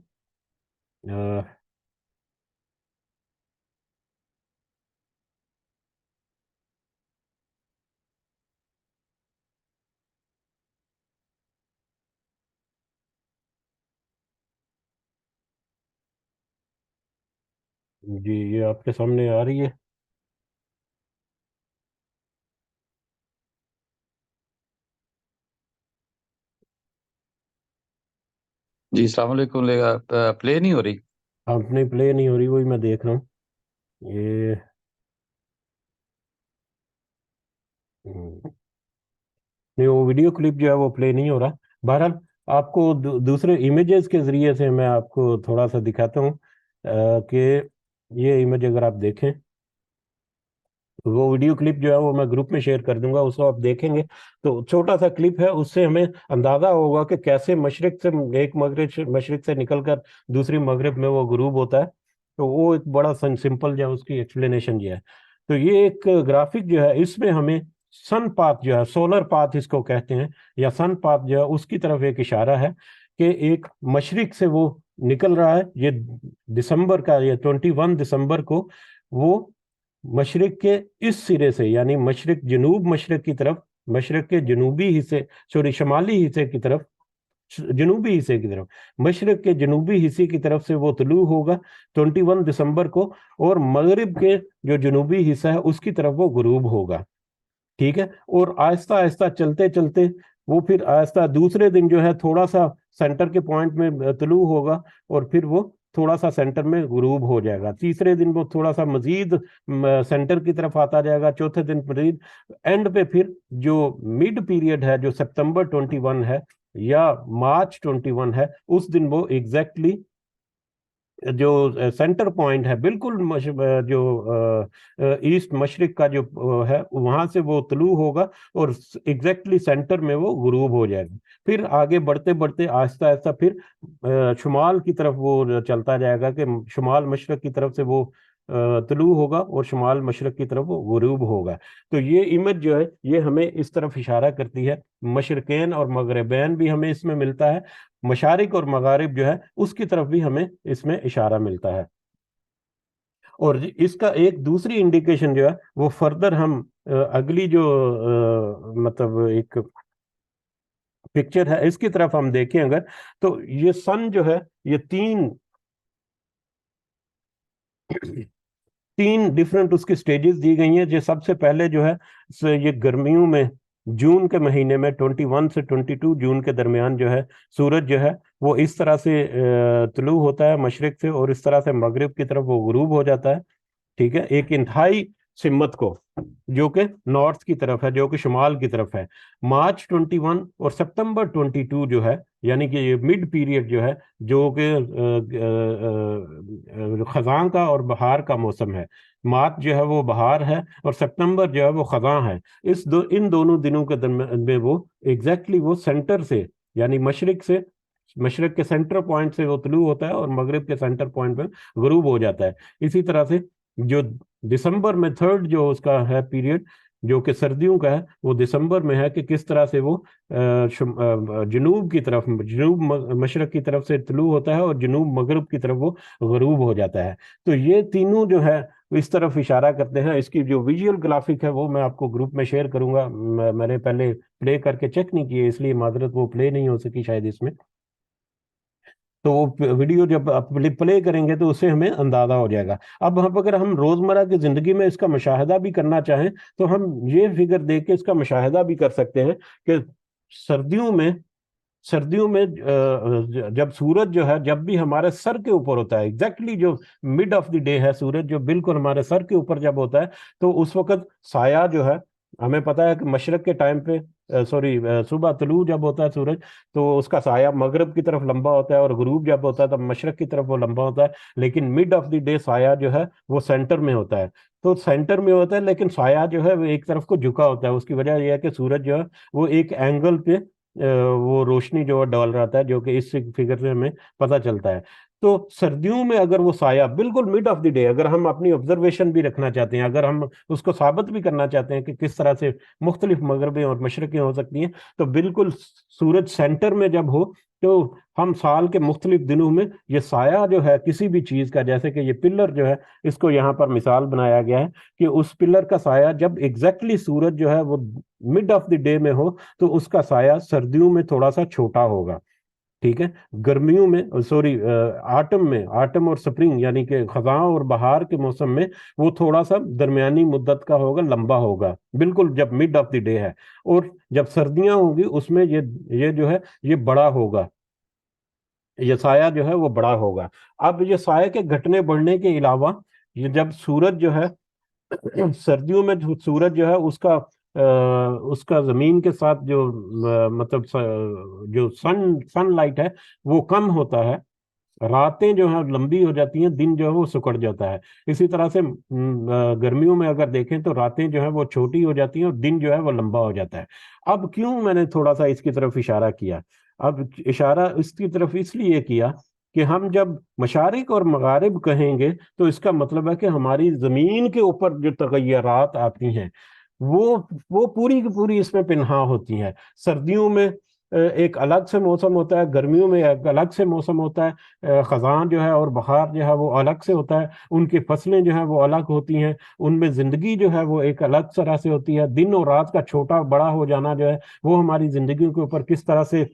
جی یہ آپ کے سامنے آ رہی ہے. جی السلام علیکم. پلے نہیں ہو رہی؟ اپنی پلے نہیں ہو رہی، وہی میں دیکھ رہا ہوں. یہ نہیں، وہ ویڈیو کلپ جو ہے وہ پلے نہیں ہو رہا. بہرحال آپ کو دوسرے امیجز کے ذریعے سے میں آپ کو تھوڑا سا دکھاتا ہوں کہ یہ امیج اگر آپ دیکھیں، وہ ویڈیو کلپ جو ہے وہ میں گروپ میں شیئر کر دوں گا، اس کو آپ دیکھیں گے تو چھوٹا سا کلپ ہے، اس سے ہمیں اندازہ ہوگا کہ کیسے مشرق سے ایک مشرق سے نکل کر دوسری مغرب میں وہ غروب ہوتا ہے. تو وہ ایک بڑا سمپل جو ہے اس کی ایکسپلینیشن جو ہے. تو یہ ایک گرافک جو ہے، اس میں ہمیں سن پاتھ جو ہے، سولر پاتھ اس کو کہتے ہیں، یا سن پاتھ جو ہے اس کی طرف ایک اشارہ ہے کہ ایک مشرق سے وہ نکل رہا ہے. یہ دسمبر کا، یہ 21 دسمبر کو وہ مشرق کے اس سرے سے، یعنی مشرق جنوب مشرق کی طرف، مشرق کے جنوبی حصے، شمالی حصے کی طرف، جنوبی حصے کی طرف، مشرق کے جنوبی حصے کی طرف سے وہ طلوع ہوگا 21 دسمبر کو، اور مغرب کے جو جنوبی حصہ ہے اس کی طرف وہ غروب ہوگا. ٹھیک ہے. اور آہستہ آہستہ چلتے چلتے وہ پھر آہستہ دوسرے دن جو ہے تھوڑا سا سینٹر کے پوائنٹ میں طلوع ہوگا، اور پھر وہ تھوڑا سا سینٹر میں غروب ہو جائے گا. تیسرے دن وہ تھوڑا سا مزید سینٹر کی طرف آتا جائے گا. چوتھے دن مزید اینڈ پہ پھر جو مڈ پیریڈ ہے، جو سپتمبر 21 ہے یا مارچ 21 ہے، اس دن وہ ایگزیکٹلی جو سینٹر پوائنٹ ہے، بالکل جو ایسٹ مشرق کا جو ہے وہاں سے وہ طلوع ہوگا، اور ایگزیکٹلی سینٹر میں وہ غروب ہو جائے گا. پھر آگے بڑھتے بڑھتے آہستہ آہستہ پھر شمال کی طرف وہ چلتا جائے گا کہ شمال مشرق کی طرف سے وہ طلوع ہوگا اور شمال مشرق کی طرف وہ غروب ہوگا. تو یہ امیج جو ہے یہ ہمیں اس طرف اشارہ کرتی ہے. مشرقین اور مغربین بھی ہمیں اس میں ملتا ہے، مشارق اور مغارب جو ہے اس کی طرف بھی ہمیں اس میں اشارہ ملتا ہے. اور اس کا ایک دوسری انڈیکیشن جو ہے وہ فردر ہم اگلی جو مطلب ایک پکچر ہے اس کی طرف ہم دیکھیں اگر، تو یہ سن جو ہے یہ تین ڈفرنٹ اس کی سٹیجز دی گئی ہیں. جو سب سے پہلے جو ہے یہ گرمیوں میں جون کے مہینے میں 21 سے 22 جون کے درمیان جو ہے سورج جو ہے وہ اس طرح سے طلوع ہوتا ہے مشرق سے، اور اس طرح سے مغرب کی طرف وہ غروب ہو جاتا ہے. ٹھیک ہے. ایک انتہائی سمت کو جو کہ نارتھ کی طرف ہے، جو کہ شمال کی طرف ہے. مارچ 21 اور سپتمبر 22 جو ہے، یعنی کہ یہ مڈ پیریڈ جو ہے، جو کہ خزاں کا اور بہار کا موسم ہے. مارچ جو ہے وہ بہار ہے اور سپتمبر جو ہے وہ خزاں ہے. ان دونوں دنوں کے درمیان میں وہ ایگزیکٹلی وہ سینٹر سے، یعنی مشرق کے سینٹر پوائنٹ سے وہ طلوع ہوتا ہے اور مغرب کے سینٹر پوائنٹ میں غروب ہو جاتا ہے. اسی طرح سے جو دسمبر میں تھرڈ جو اس کا ہے پیریڈ، جو کہ سردیوں کا ہے، وہ دسمبر میں ہے کہ کس طرح سے وہ جنوب کی طرف، جنوب مشرق کی طرف سے طلوع ہوتا ہے اور جنوب مغرب کی طرف وہ غروب ہو جاتا ہے. تو یہ تینوں جو ہے اس طرف اشارہ کرتے ہیں. اس کی جو ویژول گرافک ہے وہ میں آپ کو گروپ میں شیئر کروں گا. میں نے پہلے پلے کر کے چیک نہیں کیے، اس لیے معذرت، وہ پلے نہیں ہو سکی شاید اس میں. تو وہ ویڈیو جب آپ پلے کریں گے تو اس سے ہمیں اندازہ ہو جائے گا. اب اگر ہم روزمرہ کی زندگی میں اس کا مشاہدہ بھی کرنا چاہیں تو ہم یہ فگر دیکھ کے اس کا مشاہدہ بھی کر سکتے ہیں کہ سردیوں میں جب سورج جو ہے جب بھی ہمارے سر کے اوپر ہوتا ہے، ایگزیکٹلی جو مڈ آف دی ڈے ہے، سورج جو بالکل ہمارے سر کے اوپر جب ہوتا ہے تو اس وقت سایہ جو ہے، ہمیں پتا ہے کہ مشرق کے ٹائم پہ سوری صبح طلوع جب ہوتا ہے سورج تو اس کا سایہ مغرب کی طرف لمبا ہوتا ہے، اور غروب جب ہوتا ہے تب مشرق کی طرف وہ لمبا ہوتا ہے، لیکن مڈ آف دی ڈے سایہ جو ہے وہ سینٹر میں ہوتا ہے. تو سینٹر میں ہوتا ہے لیکن سایہ جو ہے وہ ایک طرف کو جھکا ہوتا ہے. اس کی وجہ یہ ہے کہ سورج جو ہے وہ ایک اینگل پہ وہ روشنی جو ہے ڈال رہتا ہے، جو کہ اس فگر سے ہمیں پتہ چلتا ہے. تو سردیوں میں اگر وہ سایہ بالکل مڈ آف دی ڈے، اگر ہم اپنی آبزرویشن بھی رکھنا چاہتے ہیں، اگر ہم اس کو ثابت بھی کرنا چاہتے ہیں کہ کس طرح سے مختلف مغربیں اور مشرقیں ہو سکتی ہیں، تو بالکل سورج سینٹر میں جب ہو تو ہم سال کے مختلف دنوں میں یہ سایہ جو ہے کسی بھی چیز کا، جیسے کہ یہ پلر جو ہے اس کو یہاں پر مثال بنایا گیا ہے کہ اس پلر کا سایہ جب ایگزیکٹلی سورج جو ہے وہ مڈ آف دی ڈے میں ہو تو اس کا سایہ سردیوں میں تھوڑا سا چھوٹا ہوگا. ٹھیک ہے. گرمیوں میں سوری آٹم اور سپرنگ یعنی کہ خزاں اور بہار کے موسم میں وہ تھوڑا سا درمیانی مدت کا ہوگا، لمبا ہوگا بالکل جب مڈ آف دی ڈے ہے. اور جب سردیاں ہوں گی اس میں یہ جو ہے یہ بڑا ہوگا، یہ سایہ جو ہے وہ بڑا ہوگا. اب یہ سایہ کے گھٹنے بڑھنے کے علاوہ یہ جب سورج جو ہے سردیوں میں سورج جو ہے اس کا زمین کے ساتھ جو مطلب جو سن لائٹ ہے وہ کم ہوتا ہے، راتیں جو ہیں لمبی ہو جاتی ہیں، دن جو ہے وہ سکڑ جاتا ہے. اسی طرح سے گرمیوں میں اگر دیکھیں تو راتیں جو ہیں وہ چھوٹی ہو جاتی ہیں اور دن جو ہے وہ لمبا ہو جاتا ہے. اب کیوں میں نے تھوڑا سا اس کی طرف اشارہ کیا؟ اب اشارہ اس کی طرف اس لیے کیا کہ ہم جب مشارق اور مغارب کہیں گے تو اس کا مطلب ہے کہ ہماری زمین کے اوپر جو تغیرات آتی ہیں وہ پوری کی پوری اس میں پنہاں ہوتی ہیں. سردیوں میں ایک الگ سے موسم ہوتا ہے، گرمیوں میں ایک الگ سے موسم ہوتا ہے، خزاں جو ہے اور بہار جو ہے وہ الگ سے ہوتا ہے، ان کی فصلیں جو ہیں وہ الگ ہوتی ہیں، ان میں زندگی جو ہے وہ ایک الگ طرح سے ہوتی ہے. دن اور رات کا چھوٹا بڑا ہو جانا جو ہے وہ ہماری زندگیوں کے اوپر کس طرح سے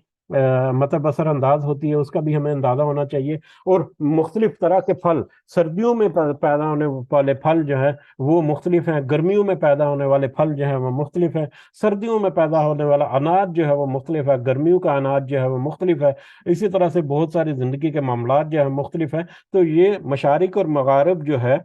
مطلب اثر انداز ہوتی ہے اس کا بھی ہمیں اندازہ ہونا چاہیے. اور مختلف طرح کے پھل، سردیوں میں پیدا ہونے والے پھل جو ہے وہ مختلف ہیں، گرمیوں میں پیدا ہونے والے پھل جو ہیں وہ مختلف ہیں، سردیوں میں پیدا ہونے والا اناج جو ہے وہ مختلف ہے، گرمیوں کا اناج جو ہے وہ مختلف ہے. اسی طرح سے بہت ساری زندگی کے معاملات جو ہے مختلف ہیں. تو یہ مشارق اور مغارب جو ہے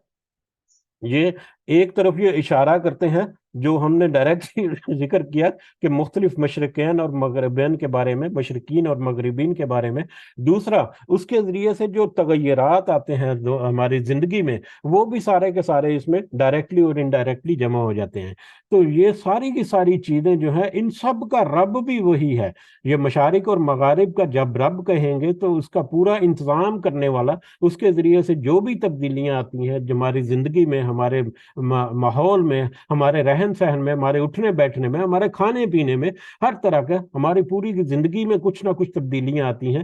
یہ ایک طرف یہ اشارہ کرتے ہیں جو ہم نے ڈائریکٹ ذکر کیا کہ مختلف مشرقین اور مغربین کے بارے میں، مشرقین اور مغربین کے بارے میں. دوسرا اس کے ذریعے سے جو تغیرات آتے ہیں جو ہماری زندگی میں وہ بھی سارے کے سارے اس میں ڈائریکٹلی اور انڈائریکٹلی جمع ہو جاتے ہیں. تو یہ ساری کی ساری چیزیں جو ہیں ان سب کا رب بھی وہی ہے. یہ مشارق اور مغارب کا جب رب کہیں گے تو اس کا پورا انتظام کرنے والا، اس کے ذریعے سے جو بھی تبدیلیاں آتی ہیں ہماری زندگی میں، ہمارے ماحول میں، ہمارے رہن سہن میں، ہمارے اٹھنے بیٹھنے میں، ہمارے کھانے پینے میں، ہر طرح کا ہماری پوری زندگی میں کچھ نہ کچھ تبدیلیاں آتی ہیں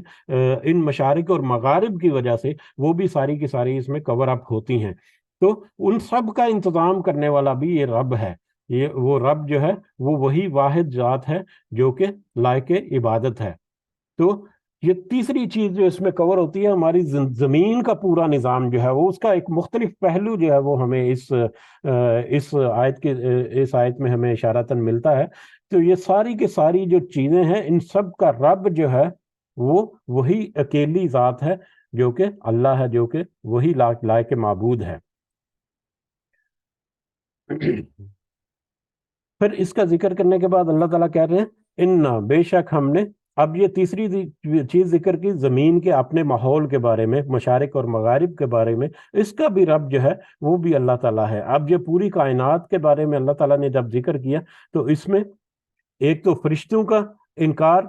ان مشارق اور مغارب کی وجہ سے، وہ بھی ساری کی ساری اس میں کور اپ ہوتی ہیں. تو ان سب کا انتظام کرنے والا بھی یہ رب ہے. وہ رب جو ہے وہ وہی واحد ذات ہے جو کہ لائق عبادت ہے. تو یہ تیسری چیز جو اس میں کور ہوتی ہے، ہماری زمین کا پورا نظام جو ہے وہ اس کا ایک مختلف پہلو جو ہے وہ ہمیں اس آیت میں ہمیں اشارتاً ملتا ہے. تو یہ ساری کی ساری جو چیزیں ہیں ان سب کا رب جو ہے وہ وہی اکیلی ذات ہے جو کہ اللہ ہے، جو کہ وہی لائق معبود ہے. پھر اس کا ذکر کرنے کے بعد اللہ تعالیٰ کہہ رہے ہیں بے شک ہم نے. اب یہ تیسری چیز ذکر کی زمین کے اپنے ماحول کے بارے میں، مشارق اور مغارب کے بارے میں. اس کا بھی رب جو ہے وہ بھی اللہ تعالیٰ ہے. اب یہ پوری کائنات کے بارے میں اللہ تعالیٰ نے جب ذکر کیا تو اس میں ایک تو فرشتوں کا انکار،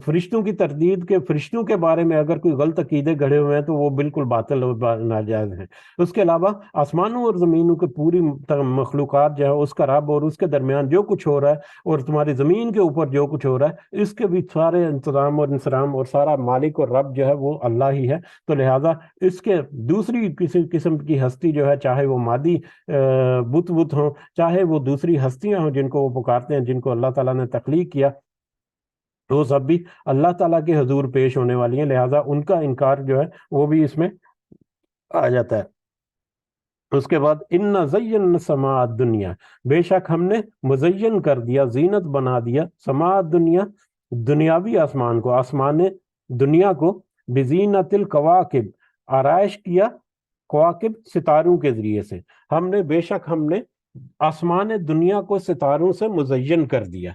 فرشتوں کی تردید کے فرشتوں کے بارے میں اگر کوئی غلط عقیدے گھڑے ہوئے ہیں تو وہ بالکل باطل اور ناجائز ہیں. اس کے علاوہ آسمانوں اور زمینوں کے پوری مخلوقات جو ہے اس کا رب، اور اس کے درمیان جو کچھ ہو رہا ہے اور تمہاری زمین کے اوپر جو کچھ ہو رہا ہے اس کے بھی سارے انتظام اور انسرام اور سارا مالک اور رب جو ہے وہ اللہ ہی ہے. تو لہٰذا اس کے دوسری کسی قسم کی ہستی جو ہے، چاہے وہ مادی بت ہوں، چاہے وہ دوسری ہستیاں ہوں جن کو وہ پکارتے ہیں، جن کو اللہ تعالیٰ نے تخلیق کیا، وہ سب بھی اللہ تعالیٰ کے حضور پیش ہونے والی ہیں. لہٰذا ان کا انکار جو ہے وہ بھی اس میں آ جاتا ہے. اس کے بعد اِنَّا زَيَّنَّا السَّمَاءَ الدُّنْيَا، بے شک ہم نے مزین کر دیا، زینت بنا دیا، سماء الدنیا، دنیاوی آسمان کو، آسمان دنیا کو، بزینت الکواکب، آرائش کیا کواکب ستاروں کے ذریعے سے. بے شک ہم نے آسمان دنیا کو ستاروں سے مزین کر دیا.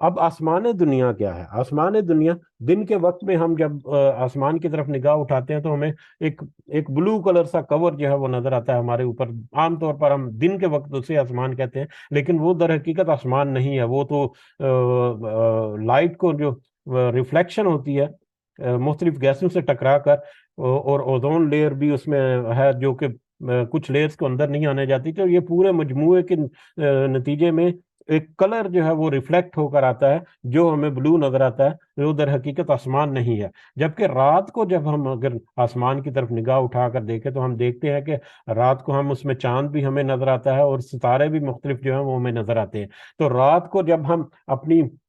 اب آسمان دنیا کیا ہے؟ آسمان دنیا دن کے وقت میں ہم جب آسمان کی طرف نگاہ اٹھاتے ہیں تو ہمیں ایک بلو کلر سا کور جو ہے وہ نظر آتا ہے ہمارے اوپر. عام طور پر ہم دن کے وقت اسے آسمان کہتے ہیں، لیکن وہ در حقیقت آسمان نہیں ہے. وہ تو لائٹ کو جو ریفلیکشن ہوتی ہے مختلف گیسوں سے ٹکرا کر، اور اوزون لیئر بھی اس میں ہے جو کہ کچھ لیئرز کو اندر نہیں آنے جاتی، تو یہ پورے مجموعے کے نتیجے میں ایک کلر جو ہے وہ ریفلیکٹ ہو کر آتا ہے جو ہمیں بلو نظر آتا ہے، وہ در حقیقت آسمان نہیں ہے. جبکہ رات کو جب ہم اگر آسمان کی طرف نگاہ اٹھا کر دیکھیں تو ہم دیکھتے ہیں کہ رات کو ہم اس میں چاند بھی ہمیں نظر آتا ہے اور ستارے بھی مختلف جو ہیں وہ ہمیں نظر آتے ہیں. تو رات کو جب ہم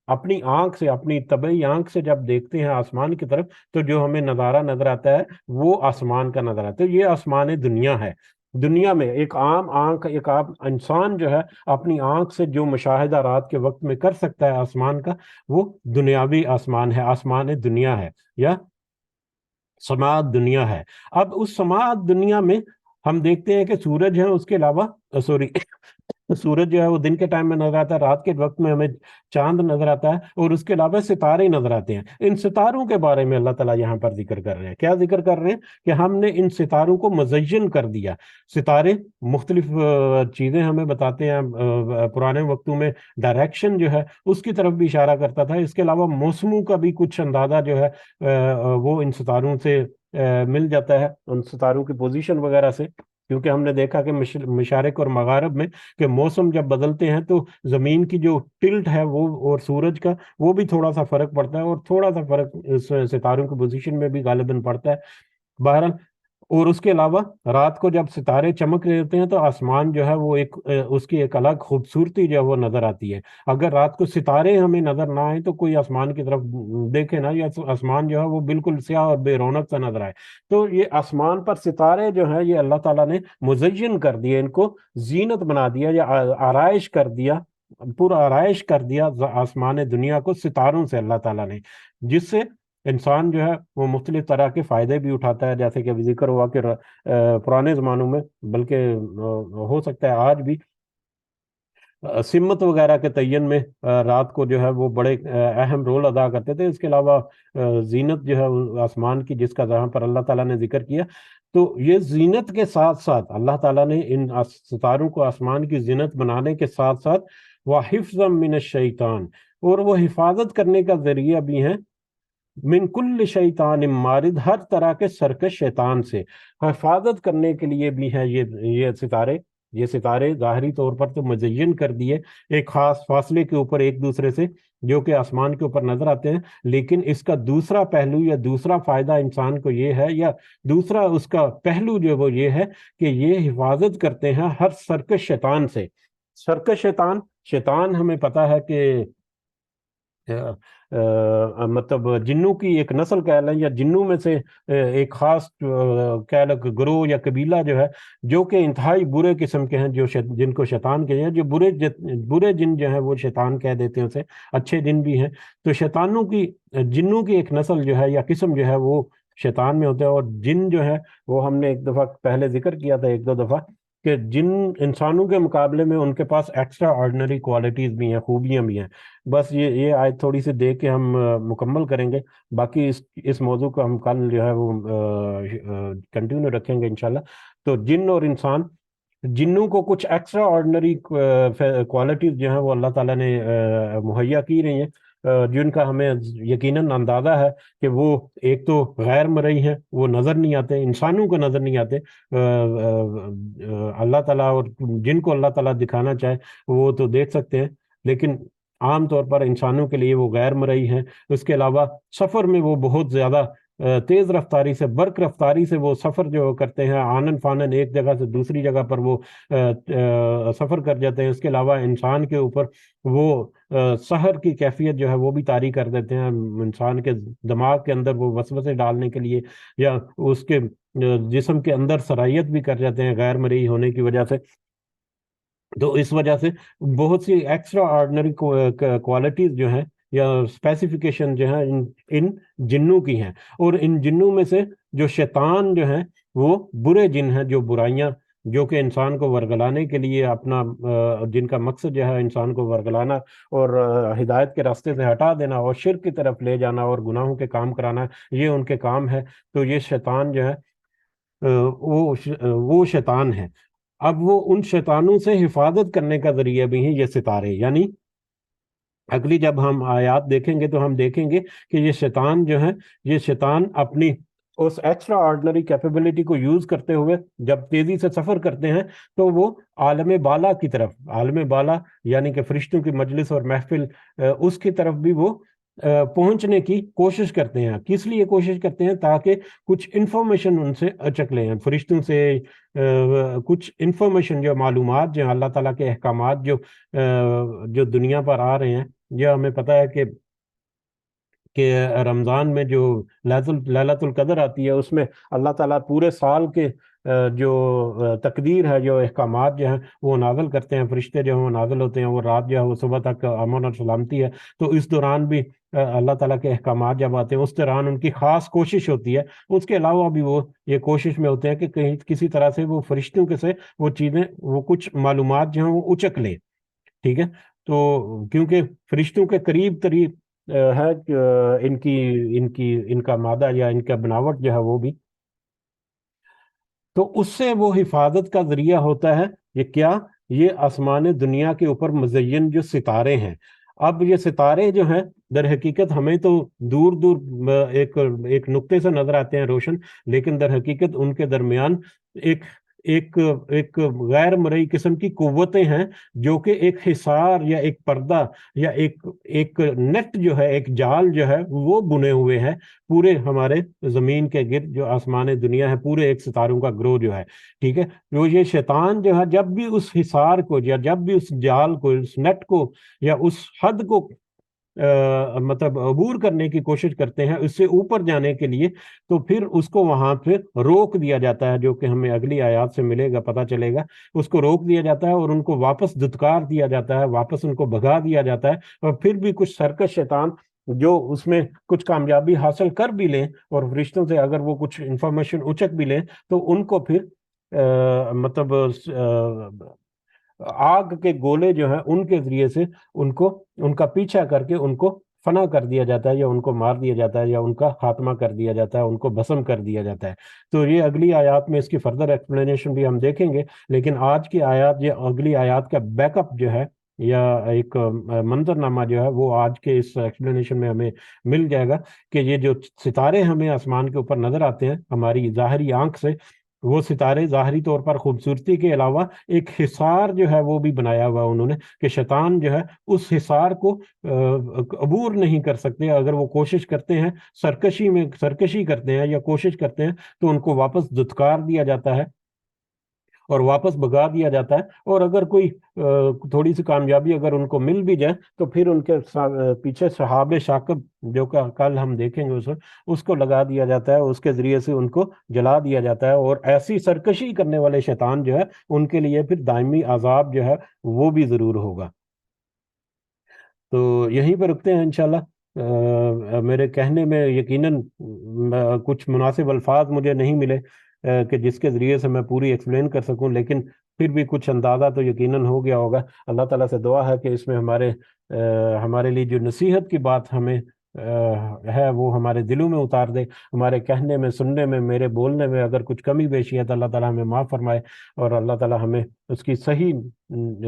اپنی آنکھ سے، اپنی طبعی آنکھ سے جب دیکھتے ہیں آسمان کی طرف، تو جو ہمیں نظارہ نظر آتا ہے وہ آسمان کا نظر آتا ہے. یہ آسمان دنیا ہے. دنیا میں ایک عام آنکھ، ایک عام انسان جو ہے اپنی آنکھ سے جو مشاہدہ رات کے وقت میں کر سکتا ہے آسمان کا، وہ دنیاوی آسمان ہے، آسمان دنیا ہے یا سماعت دنیا ہے. اب اس سماعت دنیا میں ہم دیکھتے ہیں کہ سورج ہے، اس کے علاوہ سورج جو ہے وہ دن کے ٹائم میں نظر آتا ہے، رات کے وقت میں ہمیں چاند نظر آتا ہے، اور اس کے علاوہ ستارے نظر آتے ہیں. ان ستاروں کے بارے میں اللہ تعالیٰ یہاں پر ذکر کر رہے ہیں. کیا ذکر کر رہے ہیں؟ کہ ہم نے ان ستاروں کو مزین کر دیا. ستارے مختلف چیزیں ہمیں بتاتے ہیں. پرانے وقتوں میں ڈائریکشن جو ہے اس کی طرف بھی اشارہ کرتا تھا. اس کے علاوہ موسموں کا بھی کچھ اندازہ جو ہے وہ ان ستاروں سے مل جاتا ہے، ان ستاروں کی پوزیشن وغیرہ سے. کیونکہ ہم نے دیکھا کہ مشارق اور مغارب میں کہ موسم جب بدلتے ہیں تو زمین کی جو ٹلٹ ہے وہ اور سورج کا وہ بھی تھوڑا سا فرق پڑتا ہے، اور تھوڑا سا فرق ستاروں کی پوزیشن میں بھی غالباً پڑتا ہے. بہرحال، اور اس کے علاوہ رات کو جب ستارے چمک رہے ہوتے ہیں تو آسمان جو ہے وہ اس کی ایک الگ خوبصورتی جو ہے وہ نظر آتی ہے. اگر رات کو ستارے ہمیں نظر نہ آئے تو کوئی آسمان کی طرف دیکھے نا، یا آسمان جو ہے وہ بالکل سیاہ اور بے رونق سا نظر آئے. تو یہ آسمان پر ستارے جو ہیں یہ اللہ تعالیٰ نے مزین کر دیے، ان کو زینت بنا دیا یا آرائش کر دیا، پورا آرائش کر دیا آسمان دنیا کو ستاروں سے اللہ تعالیٰ نے، جس سے انسان جو ہے وہ مختلف طرح کے فائدے بھی اٹھاتا ہے. جیسے کہ ابھی ذکر ہوا کہ پرانے زمانوں میں، بلکہ ہو سکتا ہے آج بھی، سمت وغیرہ کے تعین میں رات کو جو ہے وہ بڑے اہم رول ادا کرتے تھے. اس کے علاوہ زینت جو ہے آسمان کی، جس کا جہاں پر اللہ تعالیٰ نے ذکر کیا، تو یہ زینت کے ساتھ ساتھ اللہ تعالیٰ نے ان ستاروں کو آسمان کی زینت بنانے کے ساتھ ساتھ وَحِفْظًا مِّنَ الشَّيْطَانِ، اور وہ حفاظت کرنے کا ذریعہ بھی ہیں من کل شیطان مارد، ہر طرح کے سرکش شیطان سے حفاظت کرنے کے لیے بھی ہے یہ ستارے ظاہری طور پر تو مزین کر دیے ایک خاص فاصلے کے اوپر ایک دوسرے سے، جو کہ آسمان کے اوپر نظر آتے ہیں. لیکن اس کا دوسرا پہلو یا دوسرا فائدہ انسان کو یہ ہے، یا دوسرا اس کا پہلو جو وہ یہ ہے کہ یہ حفاظت کرتے ہیں ہر سرکش شیطان سے. سرکش شیطان ہمیں پتا ہے کہ مطلب جنوں کی ایک نسل کہہ لیں، یا جنوں میں سے ایک خاص کہہ لیں گروہ یا قبیلہ جو ہے، جو کہ انتہائی برے قسم کے ہیں، جن کو شیطان کہتے ہیں. جو برے جن جو ہیں وہ شیطان کہہ دیتے ہیں اسے، اچھے جن بھی ہیں. تو جنوں کی ایک نسل جو ہے یا قسم جو ہے وہ شیطان میں ہوتا ہے. اور جن جو ہے وہ ہم نے ایک دفعہ پہلے ذکر کیا تھا، ایک دو دفعہ، کہ جن انسانوں کے مقابلے میں ان کے پاس ایکسٹرا آرڈنری کوالٹیز بھی ہیں، خوبیاں بھی ہیں. بس یہ آیت تھوڑی سی دیکھ کے ہم مکمل کریں گے. باقی اس موضوع کو ہم کل جو ہے وہ کنٹینیو رکھیں گے انشاءاللہ. تو جن اور انسان، جنوں کو کچھ ایکسٹرا آرڈنری کوالٹیز جو ہیں وہ اللہ تعالیٰ نے مہیا کی رہی ہیں، جن کا ہمیں یقیناً اندازہ ہے کہ وہ ایک تو غیر مرئی ہیں، وہ نظر نہیں آتے، انسانوں کو نظر نہیں آتے. اللہ تعالیٰ اور جن کو اللہ تعالیٰ دکھانا چاہے وہ تو دیکھ سکتے ہیں، لیکن عام طور پر انسانوں کے لیے وہ غیر مرئی ہیں. اس کے علاوہ سفر میں وہ بہت زیادہ تیز رفتاری سے، برق رفتاری سے وہ سفر جو کرتے ہیں، آنن فانن ایک جگہ سے دوسری جگہ پر وہ سفر کر جاتے ہیں. اس کے علاوہ انسان کے اوپر وہ سحر کی کیفیت جو ہے وہ بھی طاری کر دیتے ہیں، انسان کے دماغ کے اندر وہ وسوسے ڈالنے کے لیے، یا اس کے جسم کے اندر سرائیت بھی کر جاتے ہیں غیر مرئی ہونے کی وجہ سے. تو اس وجہ سے بہت سی ایکسٹرا آرڈنری کوالٹیز جو ہیں یا اسپیسیفیکیشن جو ہیں ان جنوں کی ہیں. اور ان جنوں میں سے جو شیطان جو ہیں وہ برے جن ہیں، جو برائیاں جو کہ انسان کو ورگلانے کے لیے اپنا جن کا مقصد جو ہے انسان کو ورگلانا اور ہدایت کے راستے سے ہٹا دینا اور شرک کی طرف لے جانا اور گناہوں کے کام کرانا، یہ ان کے کام ہے۔ تو یہ شیطان جو ہے وہ شیطان ہے۔ اب وہ ان شیطانوں سے حفاظت کرنے کا ذریعہ بھی ہیں یہ ستارے، یعنی اگلی جب ہم آیات دیکھیں گے تو ہم دیکھیں گے کہ یہ شیطان جو ہے، یہ شیطان اپنی اس ایکسٹرا آرڈنری کیپیبلٹی کو یوز کرتے ہوئے جب تیزی سے سفر کرتے ہیں تو وہ عالم بالا کی طرف، عالم بالا یعنی کہ فرشتوں کی مجلس اور محفل، اس کی طرف بھی وہ پہنچنے کی کوشش کرتے ہیں۔ کس لیے کوشش کرتے ہیں؟ تاکہ کچھ انفارمیشن ان سے اچک لیں، فرشتوں سے کچھ انفارمیشن، جو معلومات جو اللہ تعالیٰ کے احکامات جو دنیا پر آ رہے ہیں۔ یہ ہمیں پتہ ہے کہ رمضان میں جو ليلۃ القدر آتی ہے، اس میں اللہ تعالیٰ پورے سال کے جو تقدیر ہے، جو احکامات جو ہیں وہ نازل کرتے ہیں، فرشتے جو ہیں وہ نازل ہوتے ہیں، وہ رات جو ہے وہ صبح تک امن اور سلامتی ہے۔ تو اس دوران بھی اللہ تعالیٰ کے احکامات جب آتے ہیں، اس دوران ان کی خاص کوشش ہوتی ہے، اس کے علاوہ بھی وہ یہ کوشش میں ہوتے ہیں کہ کہیں کسی طرح سے وہ فرشتوں کے سے وہ چیزیں، وہ کچھ معلومات جو ہیں وہ اچک لیں، ٹھیک ہے؟ تو کیونکہ فرشتوں کے قریب ترین ہے کہ ان کا مادہ یا ان کا بناوٹ جو ہے وہ بھی، تو اس سے وہ حفاظت کا ذریعہ ہوتا ہے۔ یہ کیا؟ یہ آسمان دنیا کے اوپر مزین جو ستارے ہیں۔ اب یہ ستارے جو ہیں در حقیقت ہمیں تو دور دور ایک نقطے سے نظر آتے ہیں روشن، لیکن در حقیقت ان کے درمیان ایک ایک ایک غیر مرئی قسم کی قوتیں ہیں، جو کہ ایک حصار یا ایک پردہ یا ایک نیٹ جو ہے، ایک جال جو ہے وہ بنے ہوئے ہیں پورے ہمارے زمین کے گرد، جو آسمان دنیا ہے، پورے ایک ستاروں کا گروہ جو ہے، ٹھیک ہے؟ جو یہ شیطان جو ہے جب بھی اس حصار کو یا جب بھی اس جال کو، اس نیٹ کو یا اس حد کو مطلب عبور کرنے کی کوشش کرتے ہیں، اس سے اوپر جانے کے لیے، تو پھر اس کو وہاں پہ روک دیا جاتا ہے، جو کہ ہمیں اگلی آیات سے ملے گا، پتہ چلے گا۔ اس کو روک دیا جاتا ہے اور ان کو واپس دھتکار دیا جاتا ہے، واپس ان کو بھگا دیا جاتا ہے، اور پھر بھی کچھ سرکش شیطان جو اس میں کچھ کامیابی حاصل کر بھی لیں اور فرشتوں سے اگر وہ کچھ انفارمیشن اچک بھی لیں، تو ان کو پھر مطلب آگ کے گولے جو ہیں ان کے ذریعے سے ان کا پیچھا کر کے ان کو فنا کر دیا جاتا ہے، یا ان کو مار دیا جاتا ہے، یا ان کا خاتمہ کر دیا جاتا ہے، ان کو بھسم کر دیا جاتا ہے۔ تو یہ اگلی آیات میں اس کی فردر ایکسپلینیشن بھی ہم دیکھیں گے، لیکن آج کی آیات، یہ اگلی آیات کا بیک اپ جو ہے یا ایک منظر نامہ جو ہے وہ آج کے اس ایکسپلینیشن میں ہمیں مل جائے گا، کہ یہ جو ستارے ہمیں آسمان کے اوپر نظر آتے ہیں ہماری ظاہری آنکھ سے، وہ ستارے ظاہری طور پر خوبصورتی کے علاوہ ایک حصار جو ہے وہ بھی بنایا ہوا انہوں نے، کہ شیطان جو ہے اس حصار کو عبور نہیں کر سکتے۔ اگر وہ کوشش کرتے ہیں، سرکشی کرتے ہیں یا کوشش کرتے ہیں، تو ان کو واپس دھتکار دیا جاتا ہے اور واپس بھگا دیا جاتا ہے۔ اور اگر کوئی تھوڑی سی کامیابی اگر ان کو مل بھی جائے، تو پھر ان کے پیچھے صحاب شاکب، جو کہ کل ہم دیکھیں گے، اس کو لگا دیا جاتا ہے، اس کے ذریعے سے ان کو جلا دیا جاتا ہے، اور ایسی سرکشی کرنے والے شیطان جو ہے ان کے لیے پھر دائمی عذاب جو ہے وہ بھی ضرور ہوگا۔ تو یہیں پہ رکتے ہیں انشاءاللہ۔ میرے کہنے میں یقیناً کچھ مناسب الفاظ مجھے نہیں ملے کہ جس کے ذریعے سے میں پوری ایکسپلین کر سکوں، لیکن پھر بھی کچھ اندازہ تو یقیناً ہو گیا ہوگا۔ اللہ تعالیٰ سے دعا ہے کہ اس میں ہمارے لیے جو نصیحت کی بات ہمیں ہے وہ ہمارے دلوں میں اتار دے، ہمارے کہنے میں، سننے میں، میرے بولنے میں اگر کچھ کمی بیشی ہے تو اللہ تعالیٰ ہمیں معاف فرمائے، اور اللہ تعالیٰ ہمیں اس کی صحیح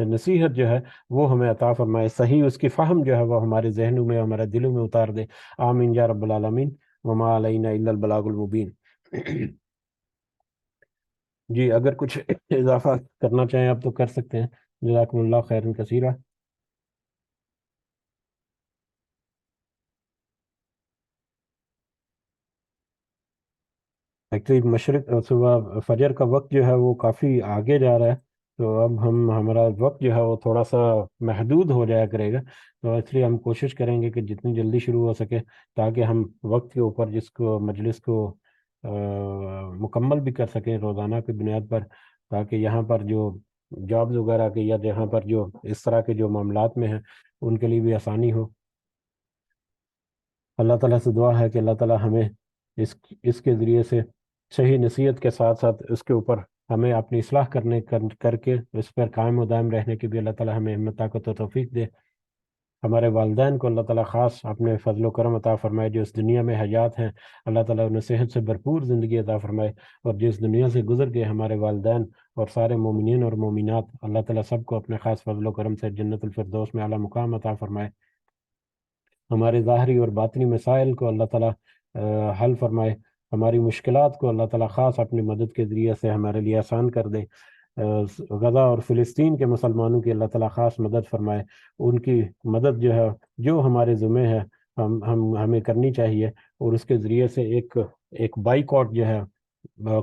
نصیحت جو ہے وہ ہمیں عطا فرمائے، صحیح اس کی فہم جو ہے وہ ہمارے ذہنوں میں، ہمارے دلوں میں اتار دے۔ آمین یا رب العالمین، وما علینا الا البلاغ المبین۔ جی اگر کچھ اضافہ کرنا چاہیں آپ تو کر سکتے ہیں۔ جزاکم اللہ خیرا کثیرا۔ ایکچولی مشرق صبح فجر کا وقت جو ہے وہ کافی آگے جا رہا ہے، تو اب ہمارا وقت جو ہے وہ تھوڑا سا محدود ہو جایا کرے گا، تو اس لیے ہم کوشش کریں گے کہ جتنی جلدی شروع ہو سکے، تاکہ ہم وقت کے اوپر جس کو مجلس کو مکمل بھی کر سکیں روزانہ کی بنیاد پر، تاکہ یہاں پر جو جابز وغیرہ کے یا جہاں پر جو اس طرح کے جو معاملات میں ہیں ان کے لیے بھی آسانی ہو۔ اللہ تعالیٰ سے دعا ہے کہ اللہ تعالیٰ ہمیں اس کے ذریعے سے صحیح نصیحت کے ساتھ ساتھ اس کے اوپر ہمیں اپنی اصلاح کر کے اس پر قائم و دائم رہنے کی بھی اللہ تعالیٰ ہمیں ہمت طاقت و توفیق دے. ہمارے والدین کو اللہ تعالیٰ خاص اپنے فضل و کرم عطا فرمائے. جو اس دنیا میں حیات ہیں اللہ تعالیٰ انہیں صحت سے بھرپور زندگی عطا فرمائے. اور جس دنیا سے گزر گئے ہمارے والدین اور سارے مومنین اور مومنات، اللہ تعالیٰ سب کو اپنے خاص فضل و کرم سے جنت الفردوس میں اعلیٰ مقام عطا فرمائے. ہمارے ظاہری اور باطنی مسائل کو اللہ تعالیٰ حل فرمائے. ہماری مشکلات کو اللہ تعالیٰ خاص اپنی مدد کے ذریعے سے ہمارے لیے آسان کر دے. غزہ اور فلسطین کے مسلمانوں کی اللہ تعالیٰ خاص مدد فرمائے. ان کی مدد جو ہے، جو ہمارے ذمہ ہے، ہمیں کرنی چاہیے. اور اس کے ذریعے سے ایک بائیکاٹ جو ہے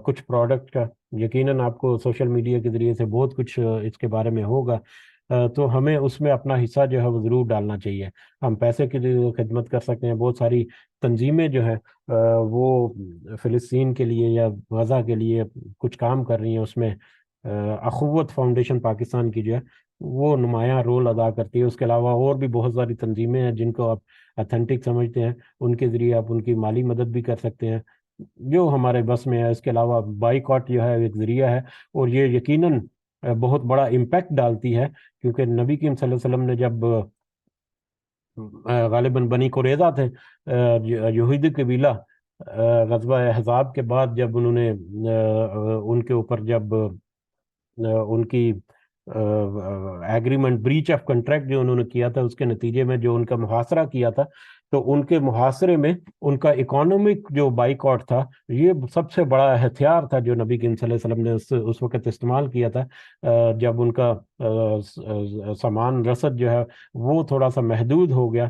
کچھ پروڈکٹ کا، یقیناً آپ کو سوشل میڈیا کے ذریعے سے بہت کچھ اس کے بارے میں ہوگا، تو ہمیں اس میں اپنا حصہ جو ہے وہ ضرور ڈالنا چاہیے. ہم پیسے کی خدمت کر سکتے ہیں. بہت ساری تنظیمیں جو ہیں وہ فلسطین کے لیے یا غزہ کے لیے کچھ کام کر رہی ہیں. اس میں اخوت فاؤنڈیشن پاکستان کی جو ہے وہ نمایاں رول ادا کرتی ہے. اس کے علاوہ اور بھی بہت ساری تنظیمیں ہیں جن کو آپ اتھینٹک سمجھتے ہیں، ان کے ذریعے آپ ان کی مالی مدد بھی کر سکتے ہیں جو ہمارے بس میں ہے. اس کے علاوہ بائیکاٹ جو ہے ایک ذریعہ ہے، اور یہ یقیناً بہت بڑا امپیکٹ ڈالتی ہے. کیونکہ نبی کریم صلی اللہ علیہ وسلم نے جب غالباً بنی قریظہ تھے، یہودی قبیلہ، غزوہ احزاب کے بعد جب انہوں نے ان کے اوپر جب ان کی ایگریمنٹ بریچ آف کنٹریکٹ جو انہوں نے کیا تھا، اس کے نتیجے میں جو ان کا محاصرہ کیا تھا، تو ان کے محاصرے میں ان کا اکانومک جو بائیکاٹ تھا، یہ سب سے بڑا ہتھیار تھا جو نبی کریم صلی اللہ علیہ وسلم نے اس وقت استعمال کیا تھا. جب ان کا سامان رسد جو ہے وہ تھوڑا سا محدود ہو گیا،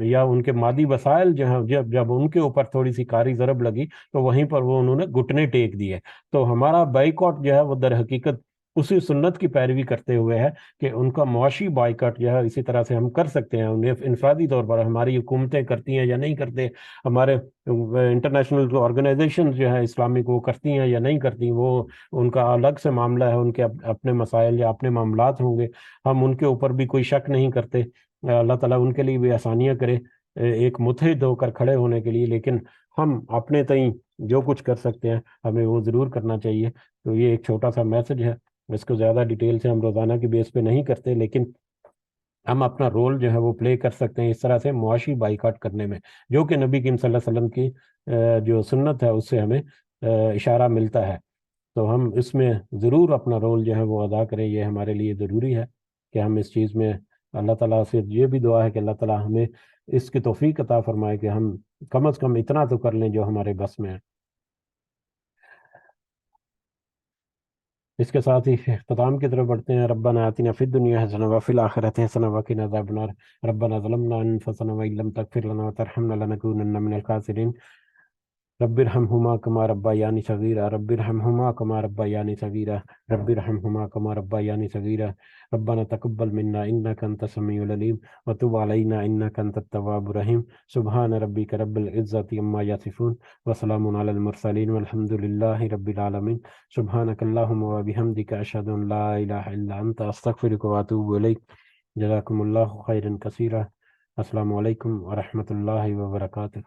یا ان کے مادی وسائل جو ہیں جب ان کے اوپر تھوڑی سی کاری ضرب لگی، تو وہیں پر وہ انہوں نے گھٹنے ٹیک دیے. تو ہمارا بائیکاٹ جو ہے وہ در حقیقت اسی سنت کی پیروی کرتے ہوئے ہے کہ ان کا معاشی بائیکاٹ جو ہے اسی طرح سے ہم کر سکتے ہیں. انہیں انفرادی طور پر ہماری حکومتیں کرتی ہیں یا نہیں کرتے، ہمارے انٹرنیشنل آرگنائزیشن جو ہے اسلامک وہ کرتی ہیں یا نہیں کرتی، وہ ان کا الگ سے معاملہ ہے. ان کے اپنے مسائل یا اپنے معاملات ہوں گے، ہم ان کے اوپر بھی کوئی شک نہیں کرتے. اللہ تعالیٰ ان کے لیے بھی آسانیاں کرے ایک متحد ہو کر کھڑے ہونے کے لیے. لیکن ہم اپنے تئیں جو کچھ کر سکتے ہیں ہمیں وہ ضرور کرنا چاہیے. تو یہ ایک چھوٹا سا میسج ہے. اس کو زیادہ ڈیٹیل سے ہم روزانہ کی بیس پہ نہیں کرتے، لیکن ہم اپنا رول جو ہے وہ پلے کر سکتے ہیں اس طرح سے معاشی بائیکاٹ کرنے میں، جو کہ نبی کریم صلی اللہ علیہ وسلم کی جو سنت ہے اس سے ہمیں اشارہ ملتا ہے. تو ہم اس میں ضرور اپنا رول جو ہے وہ ادا کریں. یہ ہمارے لیے ضروری ہے کہ ہم اس چیز میں اللہ تعالیٰ سے یہ بھی دعا ہے کہ اللہ تعالیٰ ہمیں اس کی توفیق عطا فرمائے کہ ہم کم از کم اتنا تو کر لیں جو ہمارے بس میں ہے. اس کے ساتھ ہی اختتام کی طرف بڑھتے ہیں. ربنا آتنا فی الدنیا حسنہ وفی الآخرۃ حسنہ وقنا عذاب النار. ربنا ظلمنا انفسنا وان لم تغفر لنا وترحمنا لنکونن من الخاسرین. رب ارحمہما کما ربیانی صغیرا رب ارحمہما کما ربیانی صغیرا رب ارحمہما کما ربیانی صغیرا. ربنا تقبل منا انک انت السمیع العلیم وتب علینا انک انت التواب الرحیم. سبحان ربک رب العزۃ عما یصفون وسلام علی المرسلین والحمد للہ رب العالمین. سبحانک اللہم وبحمدک اشہد ان لا الہ الا انت استغفرک واتوب الیک. جزاکم اللہ خیرا کثیرا. السلام علیکم ورحمۃ اللہ وبرکاتہ.